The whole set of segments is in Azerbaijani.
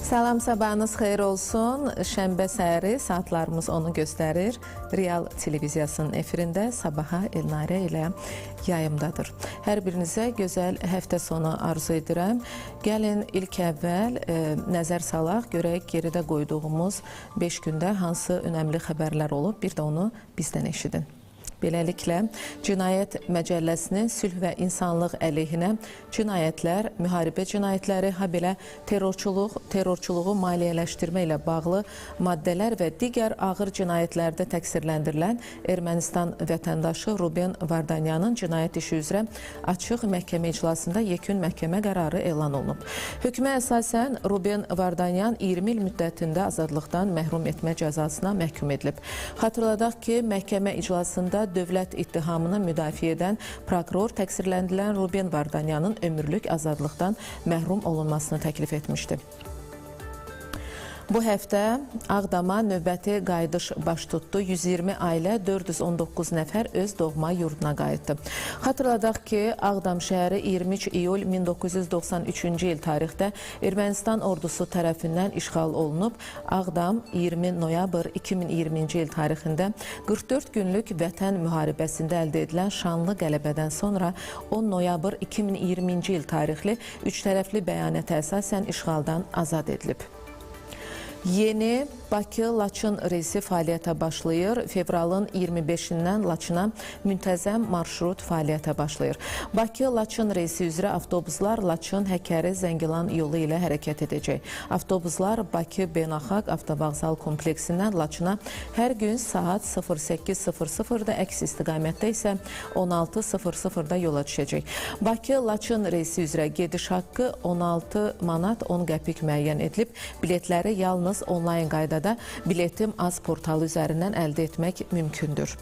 Salam, sabahınız xeyir olsun. Şənbə səhəri saatlarımız onu göstərir. Real televiziyasının efirində Sabaha Elnarə ilə yayımdadır. Hər birinizə gözəl həftə sonu arzu edirəm. Gəlin ilk əvvəl nəzər salaq, görək geridə qoyduğumuz 5 gündə hansı önəmli xəbərlər olub, bir də onu bizdən eşidin. Beləliklə, Cinayət Məcəlləsinin sülh və insanlıq əleyhinə cinayətlər, müharibə cinayətləri, habelə terrorçuluğu maliyyələşdirmə ilə bağlı maddələr və digər ağır cinayətlərdə təqsirləndirilən Ermənistan vətəndaşı Ruben Vardanyanın cinayət işi üzrə açıq məhkəmə iclasında yekun məhkəmə qərarı elan olunub. Hökmə əsasən Ruben Vardanyan 20 il müddətində azadlıqdan məhrum etmə cəzasına məhkum edilib. Xatırladaq ki, məhkəmə iclasında dövlət ittihamını müdafiə edən prokuror təqsirləndirilən Ruben Vardanyanın ömürlük azadlıqdan məhrum olunmasını təklif etmişdi. Bu həftə Ağdama növbəti qayıdış baş tutdu. 120 ailə, 419 nəfər öz doğma yurduna qayıtdı. Xatırladaq ki, Ağdam şəhəri 23 iyul 1993-cü il tarixdə Ermənistan ordusu tərəfindən işğal olunub. Ağdam 20 noyabr 2020-ci il tarixində 44 günlük vətən müharibəsində əldə edilən şanlı qələbədən sonra 10 noyabr 2020-ci il tarixli üç tərəfli bəyanata əsasən işğaldan azad edilib. Yeni Bakı-Laçın reysi fəaliyyətə başlayır. Fevralın 25-dən Laçına müntəzəm marşrut fəaliyyətə başlayır. Bakı-Laçın reysi üzrə avtobuslar Laçın, Həkəri, Zəngilan yolu ilə hərəkət edəcək. Avtobuslar Bakı Beynəlxalq Avtovağzal kompleksindən Laçına hər gün saat 08:00-da, əks istiqamətdə isə 16:00-da yola düşəcək. Bakı-Laçın reysi üzrə gediş haqqı 16 manat 10 qəpik müəyyən edilib. Biletləri yalnız onlayn qaydada Biletim Az portalı üzərindən əldə etmək mümkündür.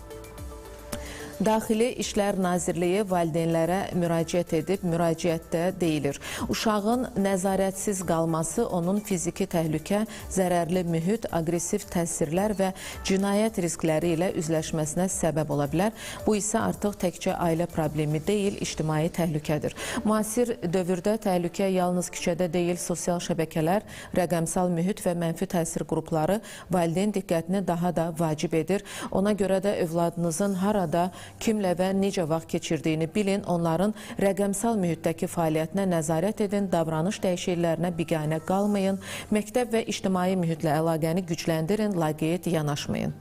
Daxili İşlər Nazirliyi valideynlərə müraciət edib, müraciətdə deyilir. Uşağın nəzarətsiz qalması onun fiziki təhlükə, zərərli mühit, aqressiv təsirlər və cinayət riskləri ilə üzləşməsinə səbəb ola bilər. Bu isə artıq təkcə ailə problemi deyil, ictimai təhlükədir. Müasir dövrdə təhlükə yalnız küçədə deyil, sosial şəbəkələr, rəqəmsal mühit və mənfi təsir qrupları valideyn diqqətini daha da vacib edir. Ona görə də övladınızın harada, kimlə və necə vaxt keçirdiyini bilin, onların rəqəmsal mühitdəki fəaliyyətinə nəzarət edin, davranış dəyişikliklərinə biganə qalmayın, məktəb və ictimai mühitlə əlaqəni gücləndirin, laqeyd yanaşmayın.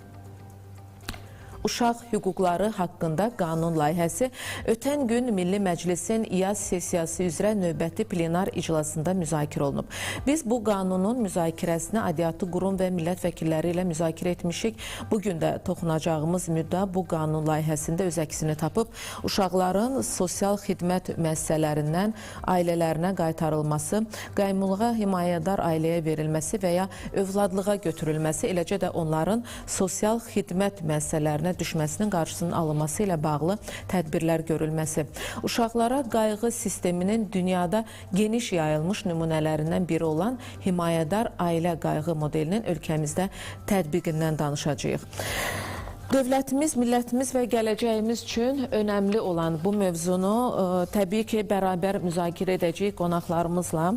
Uşaq hüquqları haqqında qanun layihəsi ötən gün Milli Məclisin yaz sessiyası üzrə növbəti plenar iclasında müzakirə olunub. Biz bu qanunun müzakirəsini aidiyyatı qurum və millət vəkilləri ilə müzakirə etmişik. Bugün də toxunacağımız müddət bu qanun layihəsində öz əksini tapıb, uşaqların sosial xidmət müəssisələrindən ailələrinə qaytarılması, qaymılığa himayədar ailəyə verilməsi və ya övladlığa götürülməsi, eləcə də onların sosial xidmət müəssisələrinə düşməsinin qarşısının alınması ilə bağlı tədbirlər görülməsi. Uşaqlara qayğı sisteminin dünyada geniş yayılmış nümunələrindən biri olan himayədar ailə qayğı modelinin ölkəmizdə tətbiqindən danışacağıq. Dövlətimiz, millətimiz və gələcəyimiz üçün önəmli olan bu mövzunu təbii ki, bərabər müzakirə edəcəyik qonaqlarımızla.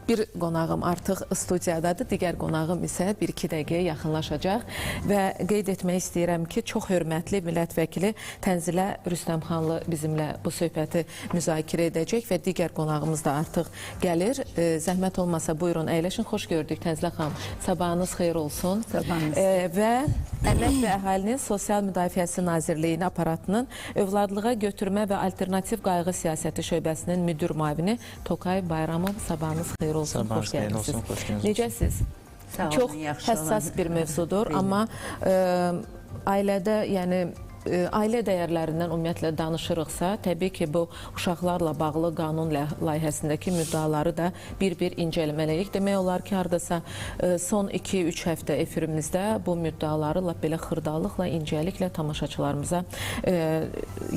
Bir qonağım artıq studiyadadır, digər qonağım isə 1-2 dəqiqəyə yaxınlaşacaq və qeyd etmək istəyirəm ki, çox hörmətli millət vəkili Tənzilə Rüstəmxanlı bizimlə bu söhbəti müzakirə edəcək və digər qonağımız da artıq gəlir. Zəhmət olmasa buyurun, əyləşin, xoş gördük Tənzilə xanım. Sabahınız xeyir olsun. Sabahınız. Və Əmək və Əhalinin Sosial Müdafiəsi Nazirliyinin aparatının övladlığa götürmə və alternativ qayğı siyasəti şöbəsinin müdür müavini Tokay Bayramov, sabahınız xeyir olsun. Sabahınız xeyir olsun, xoş gəldiniz. Necəsiz? Çox həssas bir mövzudur, amma ailədə, yəni ailə dəyərlərindən ümumiyyətlə danışırıqsa, təbii ki, bu uşaqlarla bağlı qanun layihəsindəki müddaları da bir-bir incələməliyik. Demək olar ki, haradasa son 2-3 həftə efirimizdə bu müddaları belə xırdalıqla, incəliklə tamaşaçılarımıza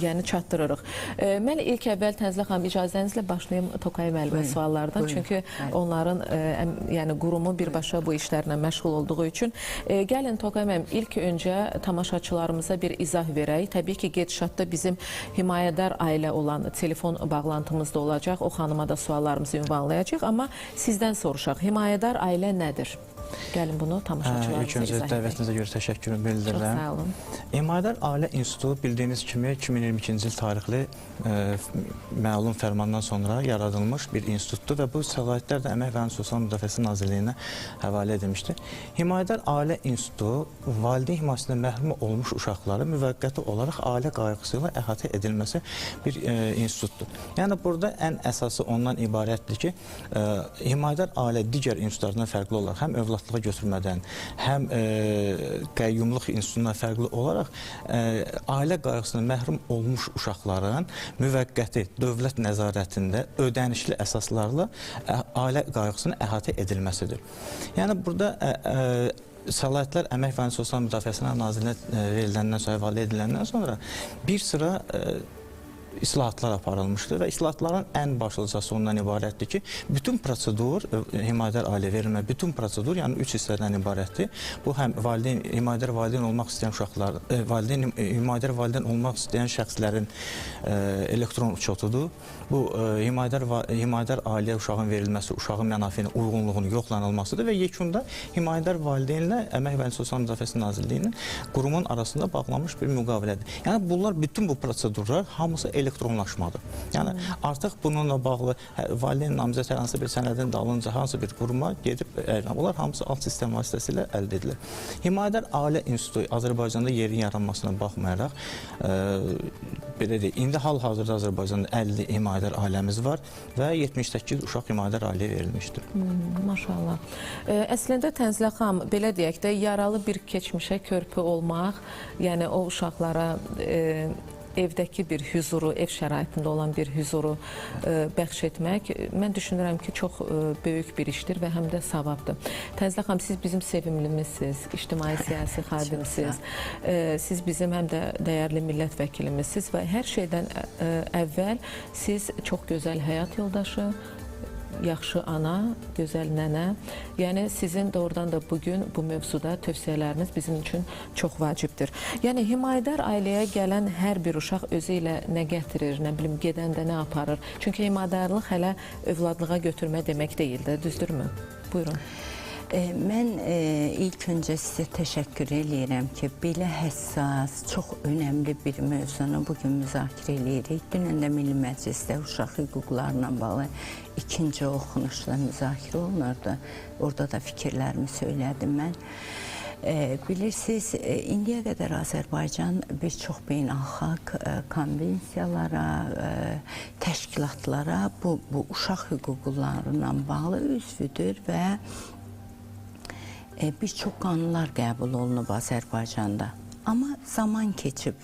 yəni çatdırırıq. Mən ilk əvvəl Tənzilə xanım icazənizlə başlayım Tokay müəllimə suallardan. Çünki onların yəni qurumu birbaşa bu işlərlə məşğul olduğu üçün. Gəlin Tokay müəllim, ilk öncə tamaşaçılarımıza bir izah verək. Təbii ki, gedişatda bizim himayədar ailə olan telefon bağlantımız da olacaq. O xanıma da suallarımızı ünvanlayacaq. Amma sizdən soruşaq, himayədar ailə nədir? Gəlin bunu tamaşaçılarımıza İlk öncə dəvətinizə görə təşəkkürümü bildirirəm. Çox sağ olun. Himayədar Ailə İnstitutu bildiyiniz kimi 2022-ci il tarixli məlum fərmandan sonra yaradılmış bir institutdur və bu səlahiyyətlər də Əmək və Sosial Müdafiəsi Nazirliyinə həvalə edilmişdir. Himayədar Ailə İnstitutu valideyn himayəsində məhrum olmuş uşaqları müvəqqəti olaraq ailə qayğısı ilə əhatə edilməsi bir institutdur. Yəni burada ən əsası ondan ibarətdir ki, himayədar ailə digər institutlardan fərqli olaraq həm övladlığa götürmədən, həm qəyyumluq institutundan fərqli olaraq ailə qayğısına məhrum olmuş uşaqların müvəqqəti dövlət nəzarətində ödənişli əsaslarla ailə qayğısının əhatə edilməsidir. Yəni burada səlahiyyətlər Əmək və Sosial Müdafiəsi Nazirliyinə veriləndən sonra, həvalə ediləndən sonra bir sıra islahatlar aparılmışdır və islahatların ən başlıcası ondan ibarətdir ki, bütün prosedur, himayədar ailə verilmə, bütün prosedur, yəni 3 hissədən ibarətdir. Bu həm himayədar valideyn olmaq istəyən uşaqlar, himayədar valideyn olmaq istəyən şəxslərin elektron uçotudur. Bu, himayədar ailəyə uşağın verilməsi, uşağın mənafeyinin uyğunluğunun yoxlanılmasıdır və yekunda himayədar valideynlə Əmək və Sosial Müdafiəsi Nazirliyinin qurumun arasında bağlanmış bir müqavilədir. Yəni, bunlar, bütün bu prosedurlar hamısı elektronlaşmadır. Yəni, artıq bununla bağlı valideyn namizəd hər hansı bir sənədin dalınca hansı bir quruma gedib, bunlar hamısı alt sistem vasitəsilə əldə edilir. Himayədar Ailə İnstitutu Azərbaycanda yerin yaranmasına baxmayaraq, belə deyək, indi hal-hazırda Azərbaycanda 50 himayədar ailəmiz var və 78 uşaq himayədar ailəyə verilmişdir. Maşallah. Əslində Tənzilə xanım, belə deyək də, yaralı bir keçmişə körpü olmaq, yəni o uşaqlara evdəki bir hüzuru, ev şəraitində olan bir hüzuru bəxş etmək, mən düşünürəm ki, çox böyük bir işdir və həm də savabdır. Tənzilə xanım, siz bizim sevimlimizsiniz, ictimai siyasi xadimsiniz, siz bizim həm də dəyərli millət vəkilimizsiniz və hər şeydən əvvəl siz çox gözəl həyat yoldaşı, yaxşı ana, gözəl nənə. Yəni sizin doğrudan da bugün bu mövzuda tövsiyələriniz bizim üçün çox vacibdir. Yəni himayədar ailəyə gələn hər bir uşaq özü ilə nə gətirir, nə bilim, gedəndə nə aparır? Çünki himayədarlıq hələ övladlığa götürmə demək deyil də, düzdürmü? Buyurun. Mən ilk öncə sizə təşəkkür edirəm ki, belə həssas, çox önəmli bir mövzunu bugün müzakirə edirik. Dünən də Milli Məclisdə uşaq hüquqlarına bağlı ikinci oxunuşda müzakirə olunurdu. Orada da fikirlərimi söylədim mən. Bilirsiniz, indiyə qədər Azərbaycan bir çox beynəlxalq konvensiyalara, təşkilatlara bu uşaq hüquqlarına bağlı üzvüdür və bir çox qanunlar qəbul olunub Azərbaycanda. Amma zaman keçib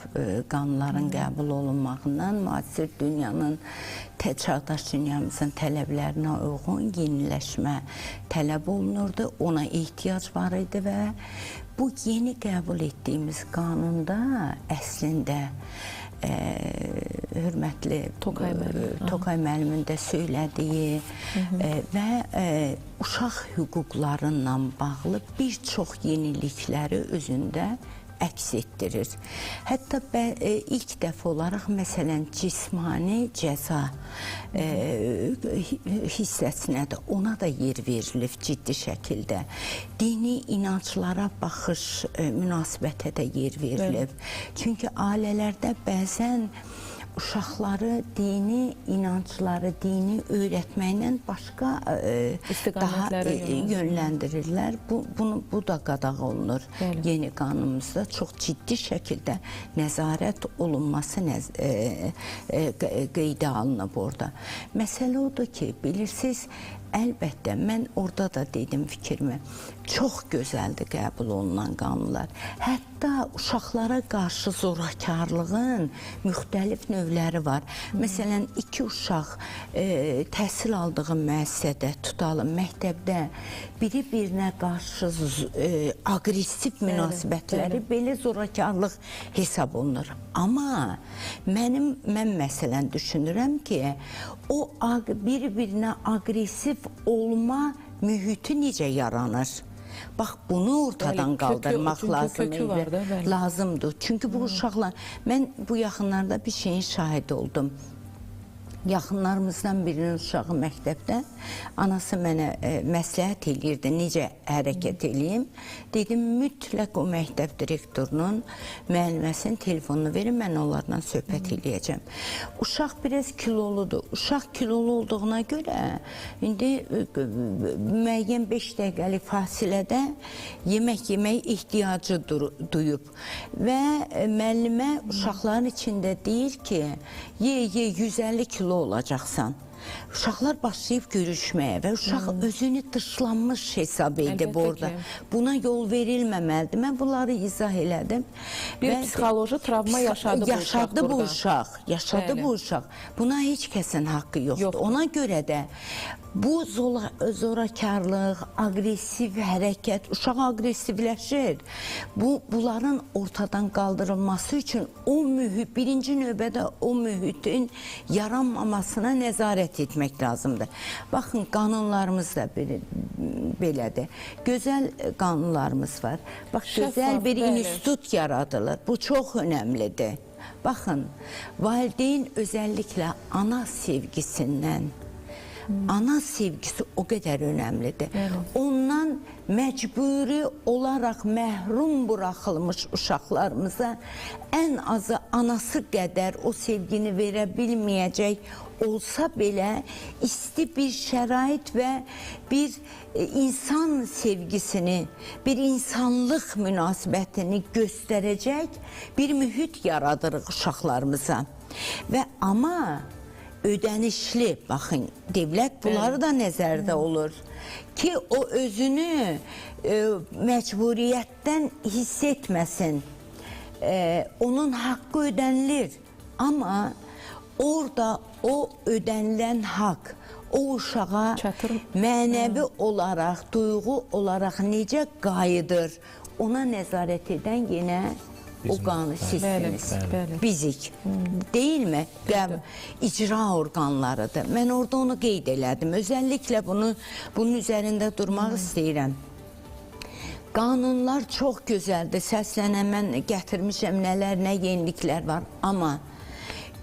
qanunların qəbul olunmağından müasir dünyanın, çağdaş dünyamızın tələblərinə uyğun yeniləşmə tələb olunurdu. Ona ehtiyac var idi və bu yeni qəbul etdiyimiz qanunda əslində hörmətli Tokay müəllimin də söylədiyi və uşaq hüquqlarıyla bağlı bir çox yenilikləri özündə əks etdirir. Hətta ilk dəfə olaraq, məsələn, cismani cəza hissəsinə də, ona da yer verilib ciddi şəkildə. Dini inanclara baxış münasibətə də yer verilib. Çünki ailələrdə bəzən uşaqları dini inancları, dini öyrətməklə başqa daha yönləndirirlər. Bu da qadağan olunur. Yeni qanunumuzda çox ciddi şəkildə nəzarət olunması qeydə alınıb orada. Məsələ odur ki, bilirsiniz, əlbəttə, mən orada da dedim fikrimi, çox gözəldir qəbul olunan qanunlar. Hətta uşaqlara qarşı zorakarlığın müxtəlif növləri var. Məsələn, iki uşaq təhsil aldığı müəssisədə, tutalım, məktəbdə biri-birinə qarşı aqressiv münasibətləri belə zorakarlıq hesab olunur. Amma mən məsələn düşünürəm ki, o bir-birinə aqressiv olma mühiti necə yaranır? Bax bunu ortadan Bəli, qaldırmaq çünki lazım kökü var da, bəli. lazımdır. Çünki bu uşaqlar, mən bu yaxınlarda bir şeyin şahidi oldum. Yaxınlarımızdan birinin uşağı məktəbdə, anası mənə məsləhət eləyirdi, necə hərəkət eləyim. Dedim, mütləq o məktəb direktorunun müəlliməsinin telefonunu verin, mən onlarla söhbət eləyəcəm. Uşaq biraz kiloludur. Uşaq kilolu olduğuna görə, indi müəyyən 5 dəqiqəlik fasilədə yemək ehtiyacı duyub. Və müəllimə uşaqların içində deyir ki, ye, 150 kilo olacaqsan. Uşaqlar başlayıb görüşməyə və uşaq özünü dışlanmış hesab edib Əlbəttə orada. ki. Buna yol verilməməlidir. Mən bunları izah elədim. Bir Və psixoloji travma yaşadı bu uşaq yaşadı bu burada. uşaq. Yaşadı Bəli. bu uşaq. Buna heç kəsin haqqı yoxdur. Yoxdur. Ona görə də bu zorakarlıq, aqressiv hərəkət, uşaq aqressivləşir. Bunların ortadan qaldırılması üçün o mühit, birinci növbədə o mühitin yaranmamasına nəzarət etmək lazımdır. Baxın, qanunlarımız da belədir. Gözəl qanunlarımız var. Bax, gözəl bir bəli. institut yaradılır. Bu çox önəmlidir. Baxın, valideyn özəlliklə ana sevgisindən, ana sevgisi o qədər önəmlidir. Ondan məcburi olaraq məhrum buraxılmış uşaqlarımıza ən azı anası qədər o sevgini verə bilməyəcək olsa belə isti bir şərait və bir insan sevgisini, bir insanlıq münasibətini göstərəcək bir mühit yaradırıq uşaqlarımıza. Və amma ödənişli, baxın, dövlət bunları da nəzərdə olur ki, o özünü məcburiyyətdən hiss etməsin. Onun haqqı ödənilir. Amma orada o ödənilən haqq o uşağa mənəvi olaraq, duyğu olaraq necə qayıdır, ona nəzarət edən yenə o qanun sistemimiz, bizik, deyilmi? İcra orqanlarıdır. Mən orada onu qeyd elədim. Özəlliklə bunun üzərində durmaq istəyirəm. Qanunlar çox gözəldir. Səslənən mən gətirmişəm nələr, nə yeniliklər var. Amma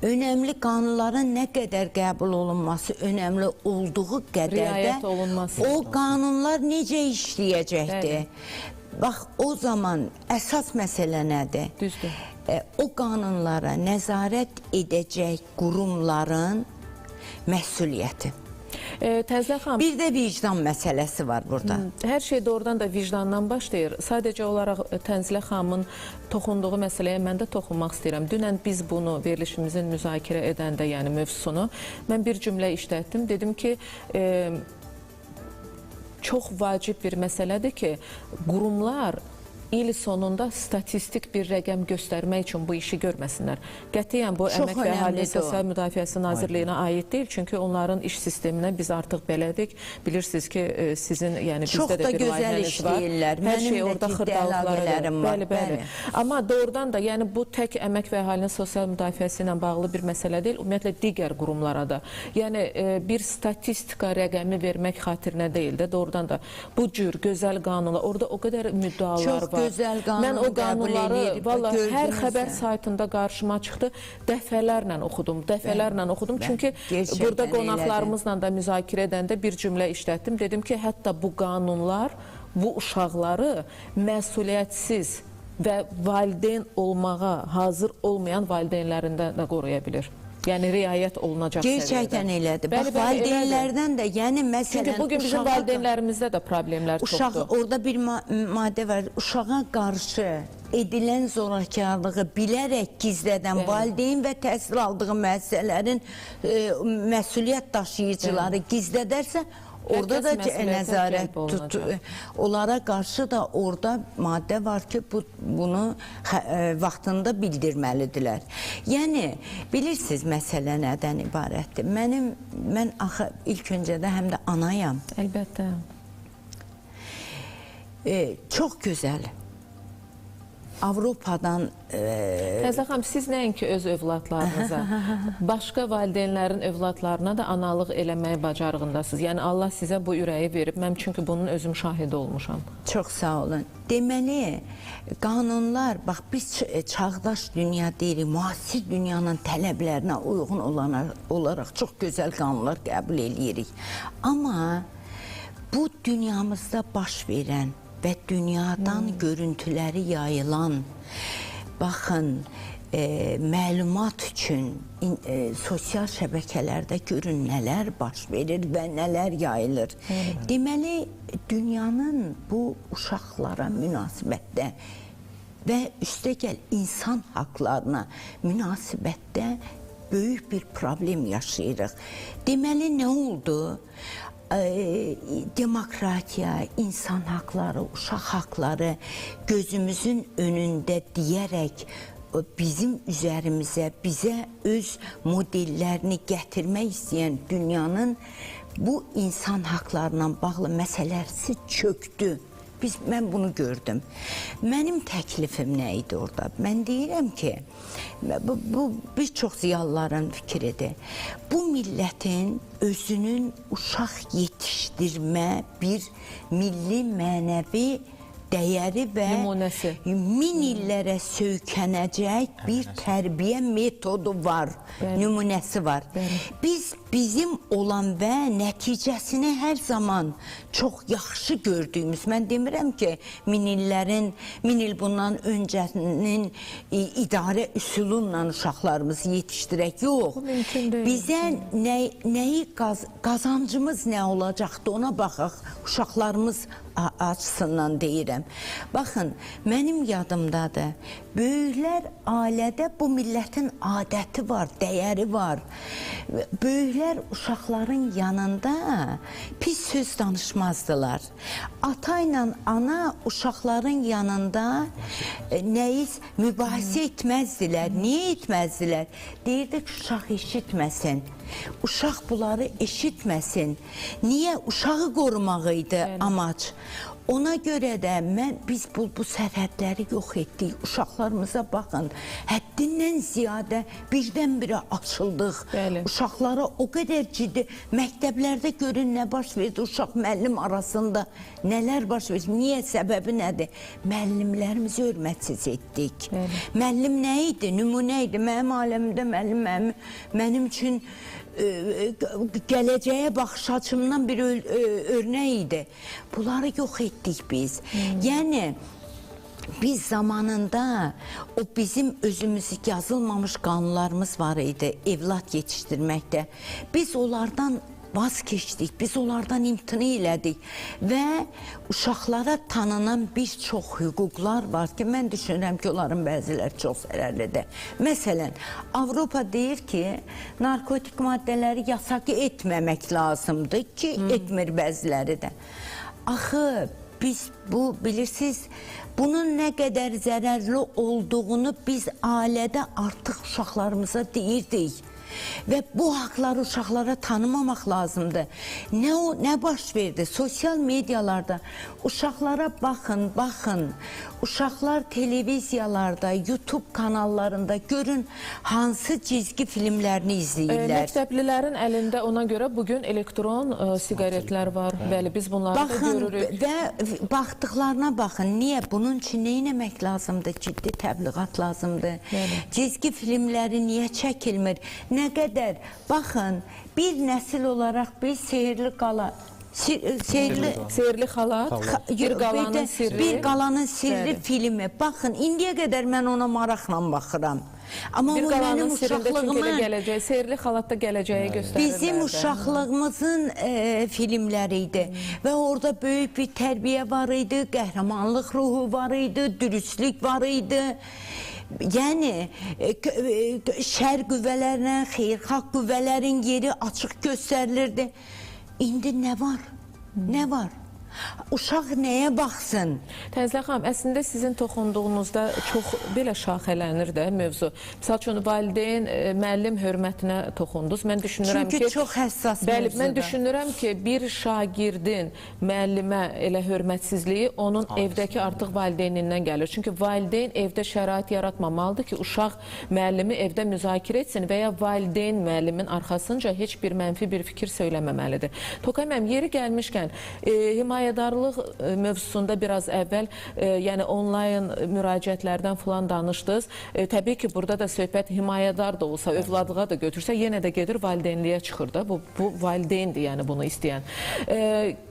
önəmli qanunların nə qədər qəbul olunması önəmli olduğu qədər də o qanunlar necə işləyəcəkdir? Bax, o zaman əsas məsələ nədir? Düzdür. O qanunlara nəzarət edəcək qurumların məsuliyyəti. Təzlə xanım, Bir də vicdan məsələsi var burada. hər şey doğrudan da vicdandan başlayır. Sadəcə olaraq Tənzilə xanımın toxunduğu məsələyə mən də toxunmaq istəyirəm. Dünən biz bunu verilişimizin müzakirə edəndə, yəni mövzusunu, mən bir cümlə işlətdim. Dedim ki, çox vacib bir məsələdir ki, qurumlar il sonunda statistik bir rəqəm göstərmək üçün bu işi görməsinlər. Qətiyyən bu Əmək və Əhalinin Sosial Müdafiəsi Nazirliyinə aid deyil. Çünki onların iş sisteminə biz artıq belədik. Bilirsiniz ki, sizin, yəni bizdə də bir layihəniz var. Hər şey orada xırdalıqları. Bəli. Amma doğrudan da, yəni bu tək Əmək və Əhalinin Sosial Müdafiəsi ilə bağlı bir məsələ deyil. Ümumiyyətlə digər qurumlara da. Yəni bir statistika rəqəmi vermək xatirinə deyil də, doğrudan da bu cür gözəl qanunlar, orada o qədər müddalar var. Mən o qanunları hər xəbər saytında qarşıma çıxdı. Dəfələrlə oxudum. Çünki burada qonaqlarımızla da müzakirə edəndə bir cümlə işlətdim. Dedim ki, hətta bu qanunlar bu uşaqları məsuliyyətsiz və valideyn olmağa hazır olmayan valideynlərindən də qoruya bilir. Yəni riayət olunacaq səviyyədə. Gerçəkdən elədir. Bax, valideynlərdən də, yəni məsələn... Çünki bugün bizim valideynlərimizdə də problemlər çoxdur. Orada bir maddə var, uşağa qarşı edilən zorakarlığı bilərək gizlədən valideyn və təhsil aldığı müəssisələrin məsuliyyət daşıyıcıları gizlədərsə, orada da nəzarət onlara qarşı da orada maddə var ki, bunu vaxtında bildirməlidirlər. Yəni, bilirsiniz, məsələ nədən ibarətdir? Mən axı ilk öncədə həm də anayam. Əlbəttə. Çox gözəl Avropadan Fəzlə xanım, siz nəinki öz övladlarınıza, başqa valideynlərin övladlarına da analıq eləməyi bacarığındasınız. Yəni Allah sizə bu ürəyi verib. Mən çünki bunun özüm şahidi olmuşam. Çox sağ olun. Deməli, qanunlar, bax biz çağdaş dünya deyirik, müasir dünyanın tələblərinə uyğun olaraq çox gözəl qanunlar qəbul edirik. Amma bu dünyamızda baş verən və dünyadan görüntüləri yayılan, baxın, məlumat üçün sosial şəbəkələrdə görün nələr baş verir və nələr yayılır. Deməli, dünyanın bu uşaqlara münasibətdə və üstəgəl insan haqlarına münasibətdə böyük bir problem yaşayırıq. Deməli, nə oldu? Demokratiya, insan haqları, uşaq haqları gözümüzün önündə deyərək bizim üzərimizə, bizə öz modellərini gətirmək istəyən dünyanın bu insan haqlarına bağlı məsələsi çöktü. Mən bunu gördüm. Mənim təklifim nə idi orada? Mən deyirəm ki, bu bir çox ziyalıların fikridir. Bu millətin özünün uşaq yetişdirmə bir milli mənəvi dəyəri və nümunəsi, min illərə söykənəcək bir tərbiyə metodu var, nümunəsi var. Biz bizim olan və nəticəsini hər zaman çox yaxşı gördüyümüz, mən demirəm ki, min il bundan öncənin idarə üsulunla uşaqlarımızı yetişdirək, yox. Bizə nəyi qazancımız nə olacaqdı, ona baxaq, uşaqlarımız açısından deyirəm. Baxın, mənim yadımdadır, böyüklər ailədə bu millətin adəti var, dəyəri var. Böyüklər uşaqların yanında pis söz danışmazdılar. Ata ilə ana uşaqların yanında mübahisə etməzdilər. Niyə etməzdilər? Deyirdi ki, uşaq eşitməsin. Uşaq bunları eşitməsin. Niyə? Uşağı qorumaq idi amac. Ona görə də biz bu sərhədləri yox etdik. Uşaqlarımıza baxın, həddindən ziyadə birdən-birə açıldıq. Uşaqlara o qədər ciddi, məktəblərdə görün nə baş verdi, uşaq müəllim arasında nələr baş verdi. Niyə? Səbəbi nədir? Müəllimlərimizi hörmətsiz etdik. Müəllim nə idi? Nümunə idi. Mənim aləmimdə müəllim mənim üçün gələcəyə baxış açımdan bir örnək idi. Bunları yox etdik biz. Yəni, biz zamanında o bizim özümüzü yazılmamış qanunlarımız var idi evlad yetişdirməkdə. Biz onlardan vaz keçdik, biz onlardan imtina elədik və uşaqlara tanınan bir çox hüquqlar var ki, mən düşünürəm ki, onların bəziləri çox zərərlidir. Məsələn, Avropa deyir ki, narkotik maddələri yasaq etməmək lazımdır ki, etmir bəziləri də. Axı, biz bilirsiniz, bunun nə qədər zərərli olduğunu biz ailədə artıq uşaqlarımıza deyirdik. Və bu haqları uşaqlara tanımamaq lazımdır. Nə baş verdi? Sosial medialarda uşaqlara baxın. Uşaqlar televiziyalarda, YouTube kanallarında görün hansı cizgi filmlərini izləyirlər. Məktəblilərin əlində ona görə bugün elektron siqaretlər var. Bəli, biz bunları da görürük. Və baxdıqlarına baxın. Niyə? Bunun üçün nə etmək lazımdır? Ciddi təbliğat lazımdır. Cizgi filmləri niyə çəkilmir? Nə qədər? Baxın, bir nəsil olaraq biz sehirli qala, sehirli xalat, bir qalanın sirri filmi. Baxın, indiyə qədər mən ona maraqla baxıram. Amma bir qalanın sirrində çünki elə gələcək, sehirli xalatda gələcəyi göstərirlər. Bizim uşaqlığımızın filmləri idi və orada böyük bir tərbiyə var idi, qəhrəmanlıq ruhu var idi, dürüstlük var idi. Yəni, şər qüvvələrinə, xeyirxalq qüvvələrin yeri açıq göstərilirdi. İndi nə var? Nə var? Uşaq nəyə baxsın? Tənzilə xanım, əslində sizin toxunduğunuzda çox belə şaxələnir də mövzu. Məsəl üçün, valideyn, müəllim hörmətinə toxundunuz. Mən düşünürəm Çünki ki, çox həssas bəli, mövzudur. mən düşünürəm ki, bir şagirdin müəllimə elə hörmətsizliyi onun evdəki artıq valideynindən gəlir. Çünki valideyn evdə şərait yaratmamalıdır ki, uşaq müəllimi evdə müzakirə etsin və ya valideyn müəllimin arxasınca heç bir mənfi bir fikir söyləməməlidir. Toxay müəllim, yeri gəlmişkən, himayədarlıq mövzusunda biraz əvvəl, yəni onlayn müraciətlərdən falan danışdınız. Təbii ki, burada da söhbət himayədar da olsa, övladlığa da götürsə, yenə də gedir valideynliyə çıxır da. Bu valideyndir, yəni bunu istəyən.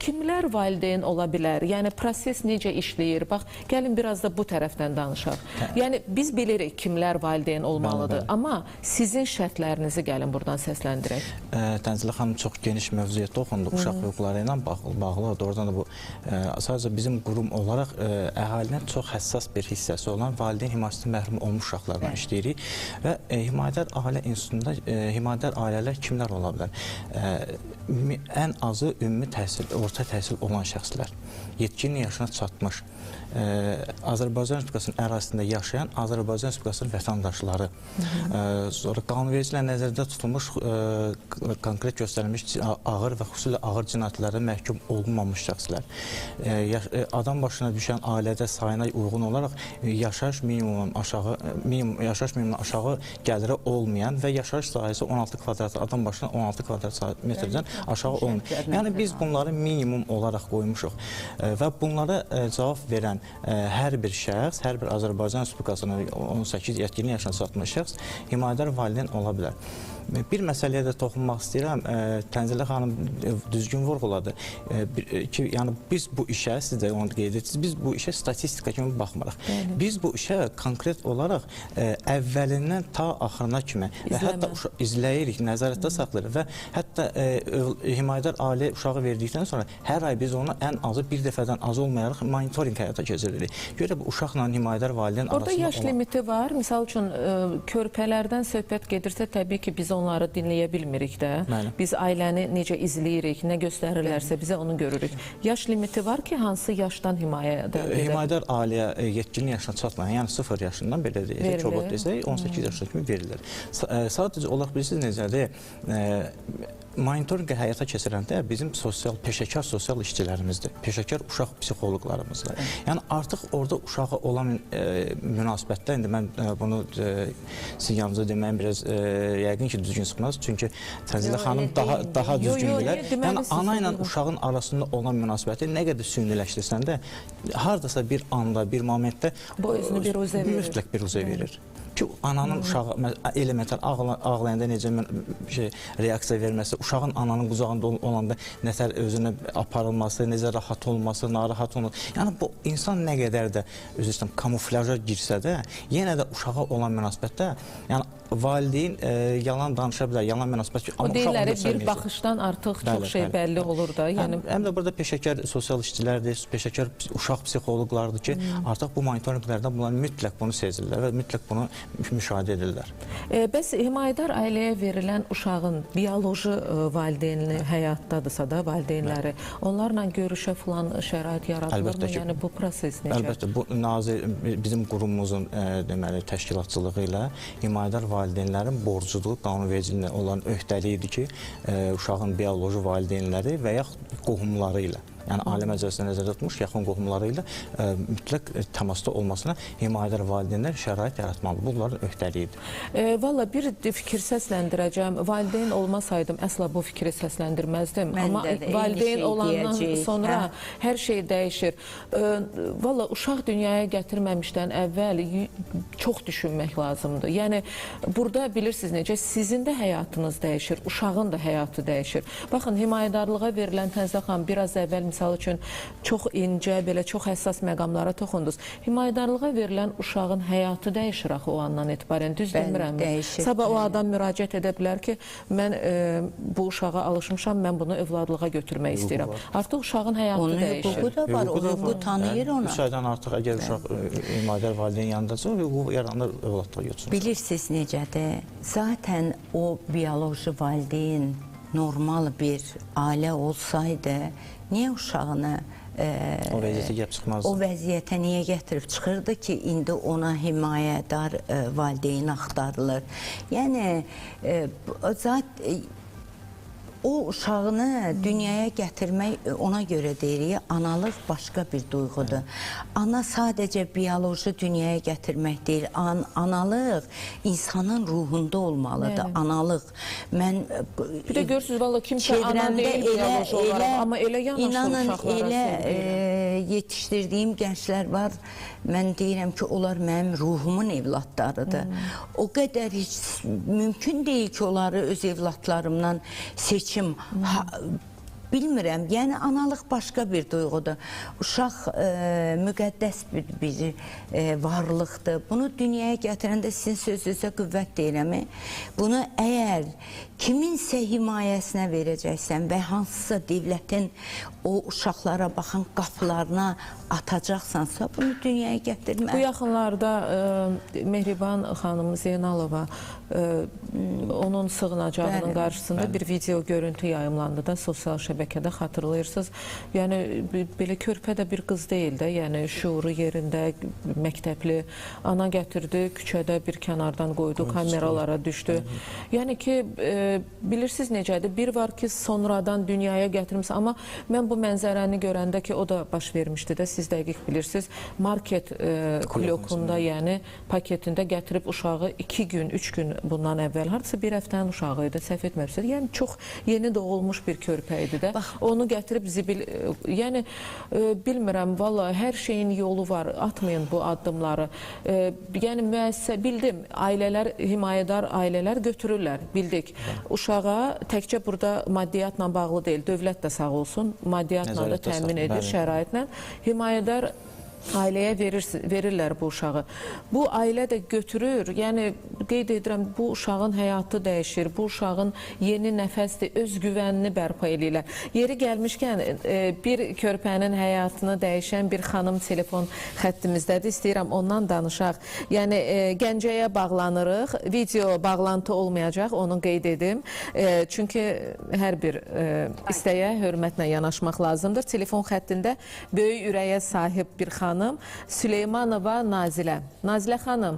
Kimlər valideyn ola bilər? Yəni proses necə işləyir? Bax, gəlin biraz da bu tərəfdən danışaq. Yəni biz bilirik kimlər valideyn olmalıdır, amma sizin şərtlərinizi gəlin buradan səsləndirək. Tənzilə xanım çox geniş mövzuya toxundu, uşaq hüquqları ilə bağlı. Doğrudan da bu sadəcə bizim qurum olaraq əhalinin çox həssas bir hissəsi olan valideyn himayəsindən məhrum olmuş uşaqlarla işləyirik və himayədar ailə institutunda himayədar ailələr kimlər ola bilər? Ən azı ümumi təhsil, orta təhsil olan şəxslər, yetkinlik yaşına çatmış, Azərbaycan Respublikasının ərazisində yaşayan Azərbaycan Respublikasının vətəndaşları, sonra qanunvericilə nəzərdə tutulmuş, konkret göstərilmiş ağır və xüsusilə ağır cinayətlərə məhkum olunmamış şəxslər, adam başına düşən ailədə sayına uyğun olaraq yaşayış minimumundan aşağı gəliri olmayan və yaşayış sahəsi 16 kvadrat, adam başına 16 kvadrat metrdən aşağı olmuyor. Yəni biz bunları minimum olaraq qoymuşuq və bunlara cavab verən hər bir şəxs, hər bir Azərbaycan Respublikasının 18 yetkinlik yaşına çatmış şəxs himayədar valideyn ola bilər. Bir məsələyə də toxunmaq istəyirəm. Tənzilə xanım düzgün vurğuladı ki, yəni biz bu işə, siz də onu qeyd edirsiniz, biz bu işə statistika kimi baxmırıq. Biz bu işə konkret olaraq əvvəlindən ta axırına kimi və hətta izləyirik, nəzarətdə saxlayırıq və hətta himayədar ailə uşağı verdikdən sonra hər ay biz onu ən azı bir dəfədən az olmayaraq monitorinq həyata keçiririk. Görə bu uşaqla himayədar valideyn arasında orada yaş limiti var. Misal üçün, körpələrdən söhbət gedirsə, təbii ki, biz onları dinləyə bilmirik də. Biz ailəni necə izləyirik, nə göstərirlərsə bizə onu görürük. Yaş limiti var ki, hansı yaşdan himayədar edir? Himayədar ailəyə yetkinlik yaşına çatmayan, yəni 0 yaşından belə deyək, çobot desək, 18 yaşına kimi verilir. Sadəcə olaraq bilirsiniz necədir? Monitorinqi həyata keçirəndə bizim peşəkar sosial işçilərimizdir, peşəkar uşaq psixoloqlarımızdır. Yəni artıq orada uşağa olan münasibətdə, indi mən bunu sizin yanınıza deməyim biraz yəqin ki, düzgün çıxmaz. Çünki Tənzilə xanım daha düzgün bilər. Yəni ana ilə uşağın arasında olan münasibəti nə qədər süniləşdirsən də, haradasa bir anda, bir momentdə mütləq bir uzə verir. Ki, ananın uşağı elementar ağlayanda necə reaksiya verməsi, uşağın ananın qucağında olanda nətər özünə aparılması, necə rahat olması, narahat olması. Yəni, bu insan nə qədər də kamuflaja girsə də, yenə də uşağa olan münasibətdə, yəni valideyn yalan danışa bilər, yalan münasibət. O deyirlər, bir baxışdan artıq çox şey bəlli olur da. Həm də burada peşəkar sosial işçilərdir, peşəkar uşaq psixoloqlardır ki, artıq bu monitorinqlərdə bunlar mütləq bunu sezirlər və mütləq bunu müşahidə edirlər. Bəs himayədar ailəyə verilən uşağın bioloji valideynli həyatdadırsa da, valideynləri, onlarla görüşə filan şərait yaradılırmı? Yəni bu proses necə? Əlbəttə, bu bizim qurumumuzun təşkilatçılığı ilə himayədar valideynlərin borcudur, qanunvericiliyə olan öhdəliyidir ki, uşağın bioloji valideynləri və yaxud qohumları ilə, yəni ailə məcələsində nəzərdə tutmuş yaxın qohumları ilə mütləq təmasda olmasına himayədar valideynlər şərait yaratmalıdır. Bunların öhdəliyidir. Valla bir fikir səsləndirəcəm. Valideyn olmasaydım əsla bu fikri səsləndirməzdim. Amma valideyn olandan sonra hər şey dəyişir. Valla uşaq dünyaya gətirməmişdən əvvəl çox düşünmək lazımdır. Yəni burada bilirsiniz necə, sizin də həyatınız dəyişir, uşağın da həyatı dəyişir. Baxın, himayədarlığa verilən Tənzilə xanım biraz əvvəl misal üçün çox incə, belə çox həssas məqamlara toxundunuz. Himayədarlığa verilən uşağın həyatı dəyişir axı o andan etibarən, düz demirəm. Sabah o adam müraciət edə bilər ki, mən bu uşağa alışmışam, mən bunu övladlığa götürmək istəyirəm. Artıq uşağın həyatı dəyişir. Onun hüququ da var, o hüququ tanıyır ona. 3 aydan artıq əgər uşaq himayədar valideyn yanındacaq, hüquq yaranır övladlığa götürür. Bilirsiniz necədir? Zaten o bioloji valideyn normal bir ailə olsaydı, niyə uşağını O vəziyyətə gəlib çıxmazdı. O vəziyyətə niyə gətirib çıxırdı ki, indi ona himayədar valideyn axtarılır. Yəni, o uşağını dünyaya gətirmək ona görə deyirik, analıq başqa bir duyğudur. Ana sadəcə bioloji dünyaya gətirmək deyil, analıq insanın ruhunda olmalıdır, analıq. Mən bir də görürsünüz, valla kimsə ana deyil bioloji olaraq, amma elə yanaşır uşaqlara. Elə yetişdirdiyim gənclər var, mən deyirəm ki, onlar mənim ruhumun evladlarıdır. O qədər heç mümkün deyil ki, onları öz evladlarımdan seçim. Bilmirəm, yəni analıq başqa bir duyğudur. Uşaq müqəddəs bir varlıqdır. Bunu dünyaya gətirəndə sizin sözünüzə qüvvət deyirəm. Bunu əgər kiminsə himayəsinə verəcəksən və hansısa devlətin o uşaqlara baxan qapılarına atacaqsansa, bunu dünyaya gətirmək. Bu yaxınlarda Mehriban xanım Zeynalova onun sığınacağının qarşısında bir video görüntü yayımlandı da sosial şəbəkədə, xatırlayırsınız. Yəni, belə körpə də bir qız deyil də, yəni şuuru yerində, məktəbli. Ana gətirdi, küçədə bir kənardan qoydu, kameralara düşdü. Yəni ki, bilirsiniz necədir? Bir var ki, sonradan dünyaya gətirmişsə, amma mən bu mənzərəni görəndə ki, o da baş vermişdi də, siz dəqiq bilirsiniz. Market klokunda, yəni paketində gətirib uşağı 2 gün, 3 gün bundan əvvəl, hardasa bir həftənin uşağı idi, səhv etməmişsiniz. Yəni, çox yeni doğulmuş bir körpə idi də. Onu gətirib zibil, yəni, bilmirəm, valla, hər şeyin yolu var, atmayın bu addımları. Yəni, müəssisə, bildim, ailələr, himayədar ailələr götürürlər, bildik. Uşağa təkcə burada maddiyyatla bağlı deyil, dövlət də sağ olsun, maddiyyatla da təmin edir, şəraitlə. Himayədar ailəyə verirlər bu uşağı. Bu ailə də götürür, yəni qeyd edirəm, bu uşağın həyatı dəyişir, bu uşağın yeni nəfəsdir, öz güvənini bərpa edirlər. Yeri gəlmişkən, bir körpənin həyatını dəyişən bir xanım telefon xəttimizdədir, istəyirəm ondan danışaq. Yəni, Gəncəyə bağlanırıq, video bağlantı olmayacaq, onu qeyd edim. Çünki hər bir istəyə hörmətlə yanaşmaq lazımdır. Telefon xəttində böyük ürəyə sahib bir xanım Süleymanova Nazilə. Nazilə xanım,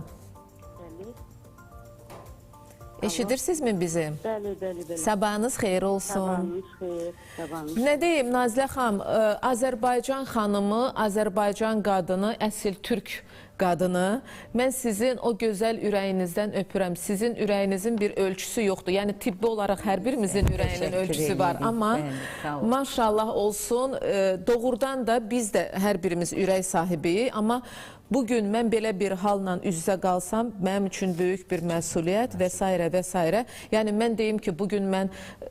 eşidirsinizmi bizi? Bəli. Sabahınız xeyir olsun. Sabahınız xeyir, sabahınız. Nə deyim Nazilə xanım, Azərbaycan xanımı, Azərbaycan qadını, əsl türk qadını, mən sizin o gözəl ürəyinizdən öpürəm. Sizin ürəyinizin bir ölçüsü yoxdur. Yəni, tibbi olaraq hər birimizin ürəyinin ölçüsü var. Amma maşallah olsun, doğrudan da biz də hər birimiz ürək sahibiyik. Amma bugün mən belə bir halla üz-üzə qalsam, mənim üçün böyük bir məsuliyyət və s. və s. Yəni, mən deyim ki, bugün mən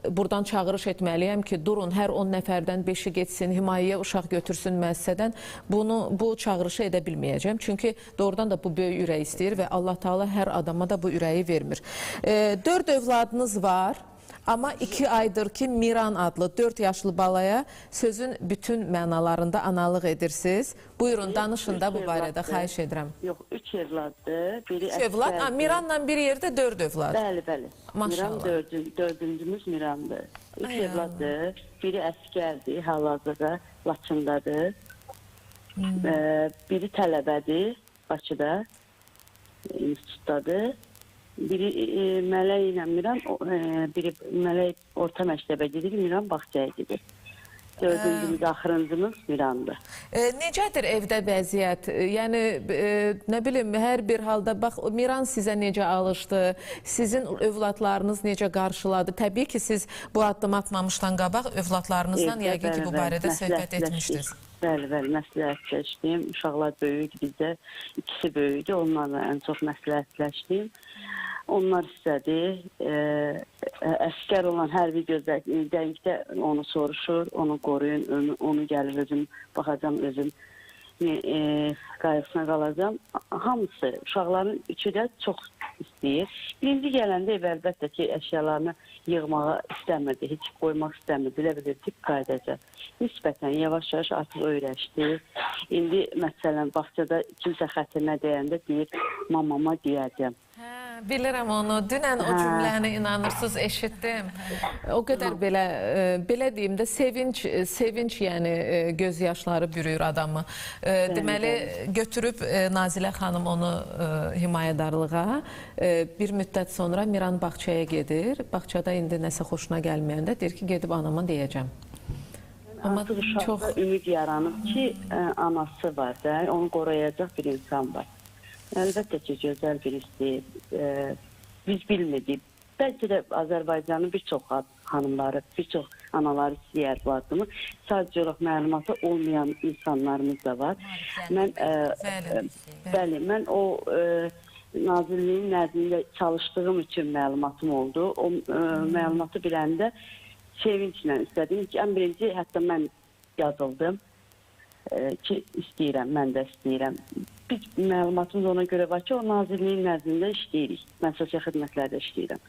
buradan çağırış etməliyəm ki, durun, hər 10 nəfərdən 5-i getsin, himayəyə uşaq götürsün müəssisədən. Bu çağırışı edə bilməyəcəm. Çünki doğrudan da bu böyük ürək istəyir və Allah Taala hər adama da bu ürəyi vermir. 4 övladınız var. Amma 2 aydır ki, Miran adlı 4 yaşlı balaya sözün bütün mənalarında analıq edirsiniz. Buyurun, danışın da bu barədə, xahiş edirəm. Yox, 3 evladdır. 3 evlad, Miranla bir yerdə 4 evlad. Bəli. Maşallah. Miran dördüncümüz Mirandır. 3 evladdır. Biri əskərdir, hal-hazırda Laçındadır. Biri tələbədir, Bakıda, institutdadır. Biri Mələk ilə Miran, biri Mələk orta məktəbə gedir, Miran bağçaya gedir. 4-cümüz, axırıncımız Mirandır. Necədir evdə vəziyyət? Yəni, nə bilim, hər bir halda, bax, Miran sizə necə alışdı, sizin övladlarınız necə qarşıladı? Təbii ki, siz bu addım atmamışdan qabaq övladlarınızdan yəqin ki, bu barədə söhbət etmişdiniz. Bəli, məsləhətləşdim. Uşaqlar böyükdür bizdə, ikisi böyükdür, onlarla ən çox məsləhətləşdim. Onlar istədi, əskər olan hərbi gözləkdə onu soruşur, onu qoruyun, onu gəlir özüm, baxacam özüm, qayğısına qalacam. Hamısı, uşaqların üçü də çox istəyir. Birinci gələndə ev əlbəttə ki, əşyalarını yığmağa istəmirdi, heç qoymaq istəmirdi, elə bilirdik qaydacaq. Nisbətən yavaş-yavaş artıq öyrəşdi. İndi məsələn, bağçada kimsə xətrinə deyəndə deyir, mamama deyəcəm. Bilirəm onu. Dünən o cümləni inanırsınız eşitdim. O qədər belə deyim də sevinç yəni göz yaşları bürüyür adamı. Deməli götürüb Nazilə xanım onu himayədarlığa bir müddət sonra Miran bağçaya gedir. Bağçada indi nəsə xoşuna gəlməyəndə deyir ki, gedib anama deyəcəm. Artıq uşaqda ümid yaranıb ki, anası var da, onu qoruyacaq bir insan var. Əlbəttə ki, gözəl bir istəyir. Biz bilmədik. Bəlkə də Azərbaycanın bir çox xanımları, bir çox anaları istəyər bu addımı. Sadəcə olaraq məlumatı olmayan insanlarımız da var. Mən o Nazirliyin nəzdində çalışdığım üçün məlumatım oldu. O məlumatı biləndə sevinclə istədim ki, ən birinci hətta mən yazıldım ki, istəyirəm, mən də istəyirəm. Biz məlumatımız ona görə var ki, o Nazirliyin nəzdində işləyirik. Mən sosial xidmətlərdə işləyirəm.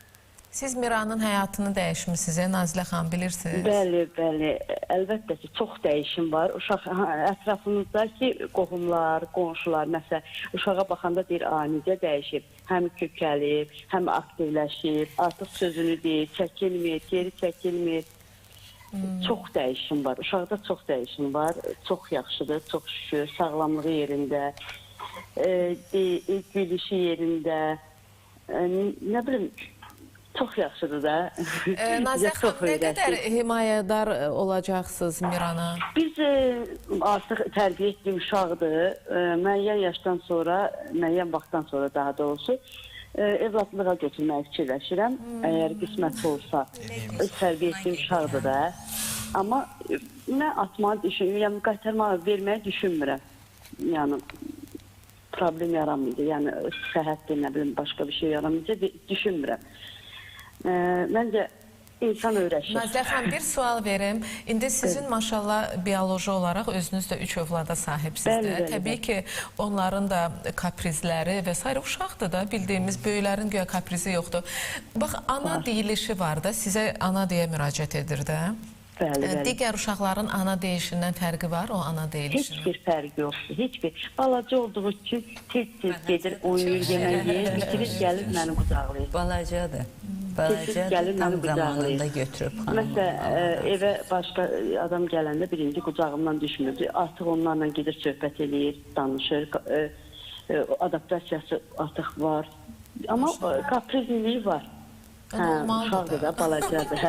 Siz Miranın həyatını dəyişmişsiniz, Nazilə xanım, bilirsiniz? Bəli, bəli. Əlbəttə ki, çox dəyişim var. Uşaq ətrafımızdakı qohumlar, qonşular, məsələn, uşağa baxanda deyir, necə dəyişib. Həm kökəlib, həm aktivləşib, artıq sözünü deyir, çəkilmir, geri çəkilmir. Çox dəyişim var. Uşaqda çox dəyişim var. Çox yaxşıdır, çox şükür. Sağlamlığı yerində, gülüşü yerində. Nə bilim, çox yaxşıdır da. Nazilə xanım, nə qədər himayədar olacaqsınız Mirana? Biz artıq tərbiyə etdiyim uşaqdır. Müəyyən yaşdan sonra, müəyyən vaxtdan sonra daha doğrusu evladlığa götürməyə fikirləşirəm. Əgər qismət olsa, tərbiyə etdiyim uşaqdır da. Amma nə atmağı düşünmürəm, qaytarmağı verməyi düşünmürəm. Yəni, problem yaranmayacaq. Yəni, səhətdir, nə bilim, başqa bir şey yaranmayacaq, düşünmürəm. Məncə, insan öyrəşir. Nazilə xanım, bir sual verim. İndi sizin maşallah bioloji olaraq özünüz də 3 övlada sahibsiniz. Təbii ki, onların da kaprizləri və s. uşaqdır da, bildiyimiz böyüklərin güya kaprizi yoxdur. Bax, ana deyilişi var da, sizə ana deyə müraciət edir də. Bəli. Digər uşaqların ana deyişindən fərqi var, o ana deyilişinin? Heç bir fərqi yoxdur, heç bir. Balaca olduğu üçün tez-tez gedir, oynayır, yemək yeyir, bitirir, gəlir məni qucaqlayır. Balacadır. Balacadır, tam zamanında götürüb xanımı. Məsələn, evə başqa adam gələndə birinci qucağımdan düşmürdü. Artıq onlarla gedir, söhbət eləyir, danışır, adaptasiyası artıq var. Amma kaprizliyi var. Uşaqdır da, balacadır.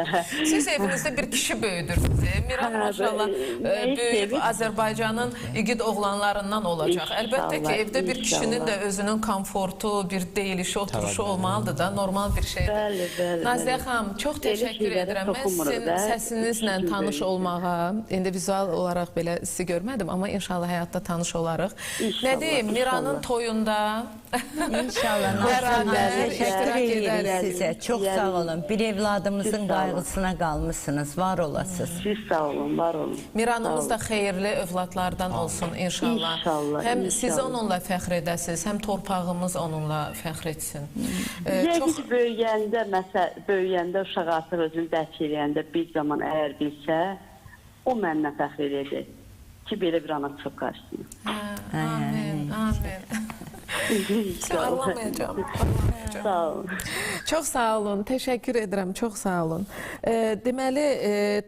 Siz evinizdə bir kişi böyüdürsünüz. Miran maşallah böyüyüb Azərbaycanın igid oğlanlarından olacaq. Əlbəttə ki, evdə bir kişinin də özünün komfortu, bir deyilişi, oturuşu olmalıdır da, normal bir şeydir. Nazilə xanım, çox təşəkkür edirəm. Mən sizin səsinizlə tanış olmağa, individual olaraq belə sizi görmədim, amma inşallah həyatda tanış olarıq. Nə deyim, Miranın toyunda İnşallah. Təşəkkür edirik sizə. Çox sağ olun. Bir evladımızın qayğısına qalmışsınız. Var olasınız. Siz sağ olun, var olun. Miranımız da xeyirli övladlardan olsun inşallah. Həm siz onunla fəxr edəsiniz, həm torpağımız onunla fəxr etsin. Yəqin böyüyəndə, məsələn, böyüyəndə uşaq artıq özünü dərk eləyəndə bir zaman əgər bilsə, o mənlə fəxr edəcək ki, belə bir ana çox qarşısına. Amin, amin. Ağlamayacağım. Sağ olun. Çox sağ olun, təşəkkür edirəm, çox sağ olun. Deməli,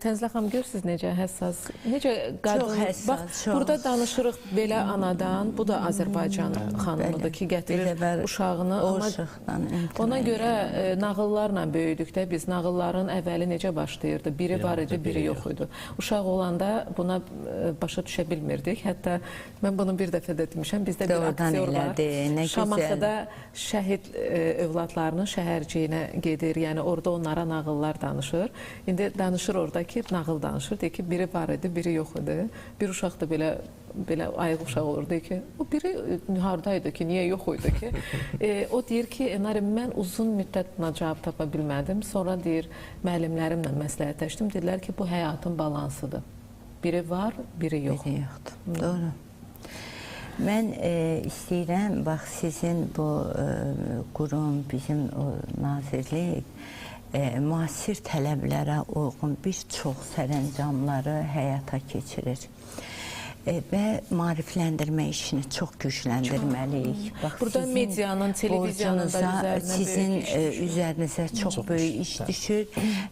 Tənzilə xanım, görürsünüz necə həssas, necə qadın... Çox həssas, bax, burada danışırıq belə anadan, bu da Azərbaycan xanımıdır ki, gətirir uşağını. Ona görə nağıllarla böyüdük də, biz nağılların əvvəli necə başlayırdı, biri var idi, biri yox idi. Uşaq olanda buna başa düşə bilmirdik, hətta mən bunu bir dəfə də demişəm, bizdə bir aktyor var. Şamaxıda şəhid övladlarının şəhərciyinə gedir, yəni orada onlara nağıllar danışır. İndi danışır orada ki, nağıl danışır, deyir ki, biri var idi, biri yox idi. Bir uşaq da belə ayıq uşaq olur, deyir ki, o biri hardaydı ki, niyə yox idi ki? O deyir ki, mən uzun müddət buna cavab tapa bilmədim. Sonra deyir, müəllimlərimlə məsləhətləşdim, dedilər ki, bu həyatın balansıdır. Biri var, biri yox. Biri yoxdur, doğru. Mən istəyirəm, bax, sizin bu qurum, bizim nazirlik müasir tələblərə uyğun bir çox sərəncamları həyata keçirir. və maarifləndirmə işini çox gücləndirməliyik. Bax, burada sizin medianın, televiziyanın da sizin üzərinizə çox böyük iş düşür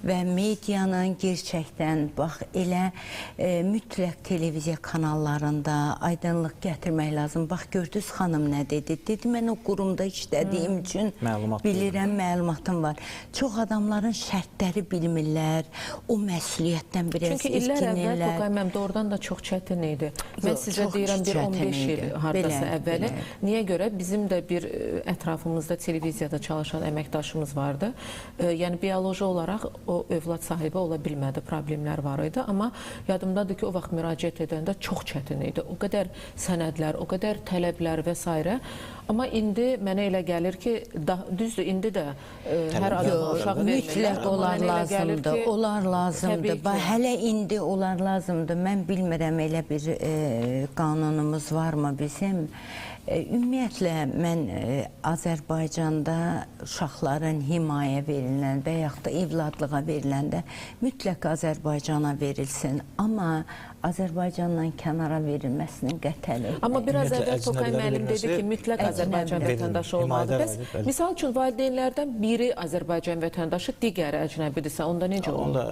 və medianın gerçəkdən bax elə mütləq televiziya kanallarında aydınlıq gətirmək lazım. Bax gördünüz xanım nə dedi? Dedi mən o qurumda işlədiyim üçün bilirəm, məlumatım var. Çox adamların şərtləri bilmirlər, o məsuliyyətdən biraz çünki illər əvvəl irkinirlər. Toğay mənim doğrudan da çox çətin idi. Mən sizə deyirəm bir 15 il hardasa əvvəli. Niyə görə? Bizim də bir ətrafımızda televiziyada çalışan əməkdaşımız vardı. Yəni bioloji olaraq o övlad sahibi ola bilmədi, problemlər var idi. Amma yadımdadır ki, o vaxt müraciət edəndə çox çətin idi. O qədər sənədlər, o qədər tələblər və s. Amma indi mənə elə gəlir ki, düzdür, indi də hər adama uşaq vermirlər. Mütləq onlar lazımdır, onlar lazımdır. Hələ indi onlar lazımdır. Mən bilmirəm elə bir qanunumuz varmı bizim? Ümumiyyətlə, mən Azərbaycanda uşaqların himayə verilən və yaxud da evladlığa veriləndə mütləq Azərbaycana verilsin. Amma Azərbaycandan kənara verilməsinin qətəli. Amma biraz əvvəl Toğay müəllim dedi ki, mütləq Azərbaycan vətəndaşı olmalıdır. Misal üçün, valideynlərdən biri Azərbaycan vətəndaşı, digəri əcnəbidirsə, onda necə olur? Onda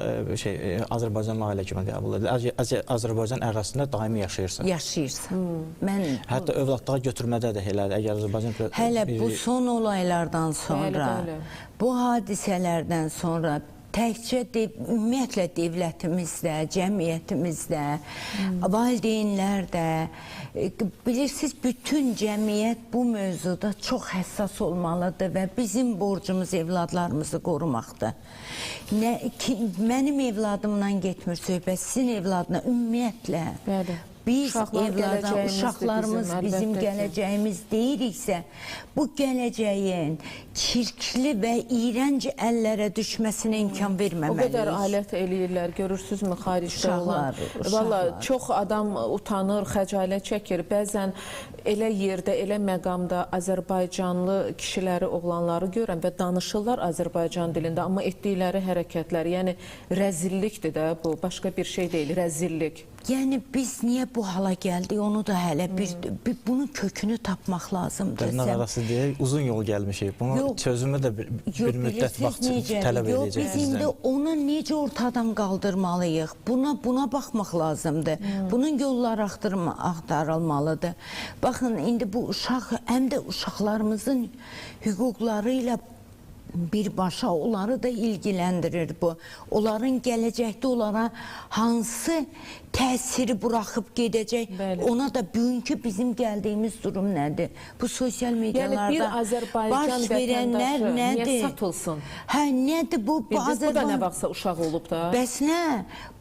Azərbaycanlı ailə kimi qəbul edilir. Azərbaycan ərazisində daimi yaşayırsan. Yaşayırsan. Hətta övladlığa götürmədə də elədir. Əgər Azərbaycan... Hələ bu son olaylardan sonra, bu hadisələrdən sonra təkcə ümumiyyətlə dövlətimizdə, cəmiyyətimizdə, valideynlər də, bilirsiniz, bütün cəmiyyət bu mövzuda çox həssas olmalıdır və bizim borcumuz evladlarımızı qorumaqdır. Mənim evladımdan getmir söhbət, sizin evladına ümumiyyətlə. Biz uşaqlarımız bizim gələcəyimiz deyiriksə, bu gələcəyin çirkli və iyrənc əllərə düşməsinə imkan verməməliyik. O qədər alət eləyirlər, görürsünüzmü, xaricdə olan. Valla, çox adam utanır, xəcalət çəkir. Bəzən elə yerdə, elə məqamda Azərbaycanlı kişiləri, oğlanları görürəm və danışırlar Azərbaycan dilində, amma etdikləri hərəkətlər, yəni rəzillikdir də bu, başqa bir şey deyil, rəzillik. Yəni biz niyə bu hala gəldik, onu da hələ bunun kökünü tapmaq lazımdır. Dırnaq arası deyək, uzun yol gəlmişik. Bunun çözümü də bir müddət vaxt tələb edəcək. Biz indi onu necə ortadan qaldırmalıyıq? Buna baxmaq lazımdır. Bunun yolları axtarılmalıdır. Baxın, indi bu uşaq, həm də uşaqlarımızın hüquqları ilə birbaşa onları da ilgiləndirir bu. Onların gələcəkdə onlara hansı təsiri buraxıb gedəcək, ona da bugünkü bizim gəldiyimiz durum nədir? Bu sosial medialarda baş verənlər nədir? Niyə satılsın? Hə, nədir bu? Bu da nə vaxtsa uşaq olub da. Bəs nə?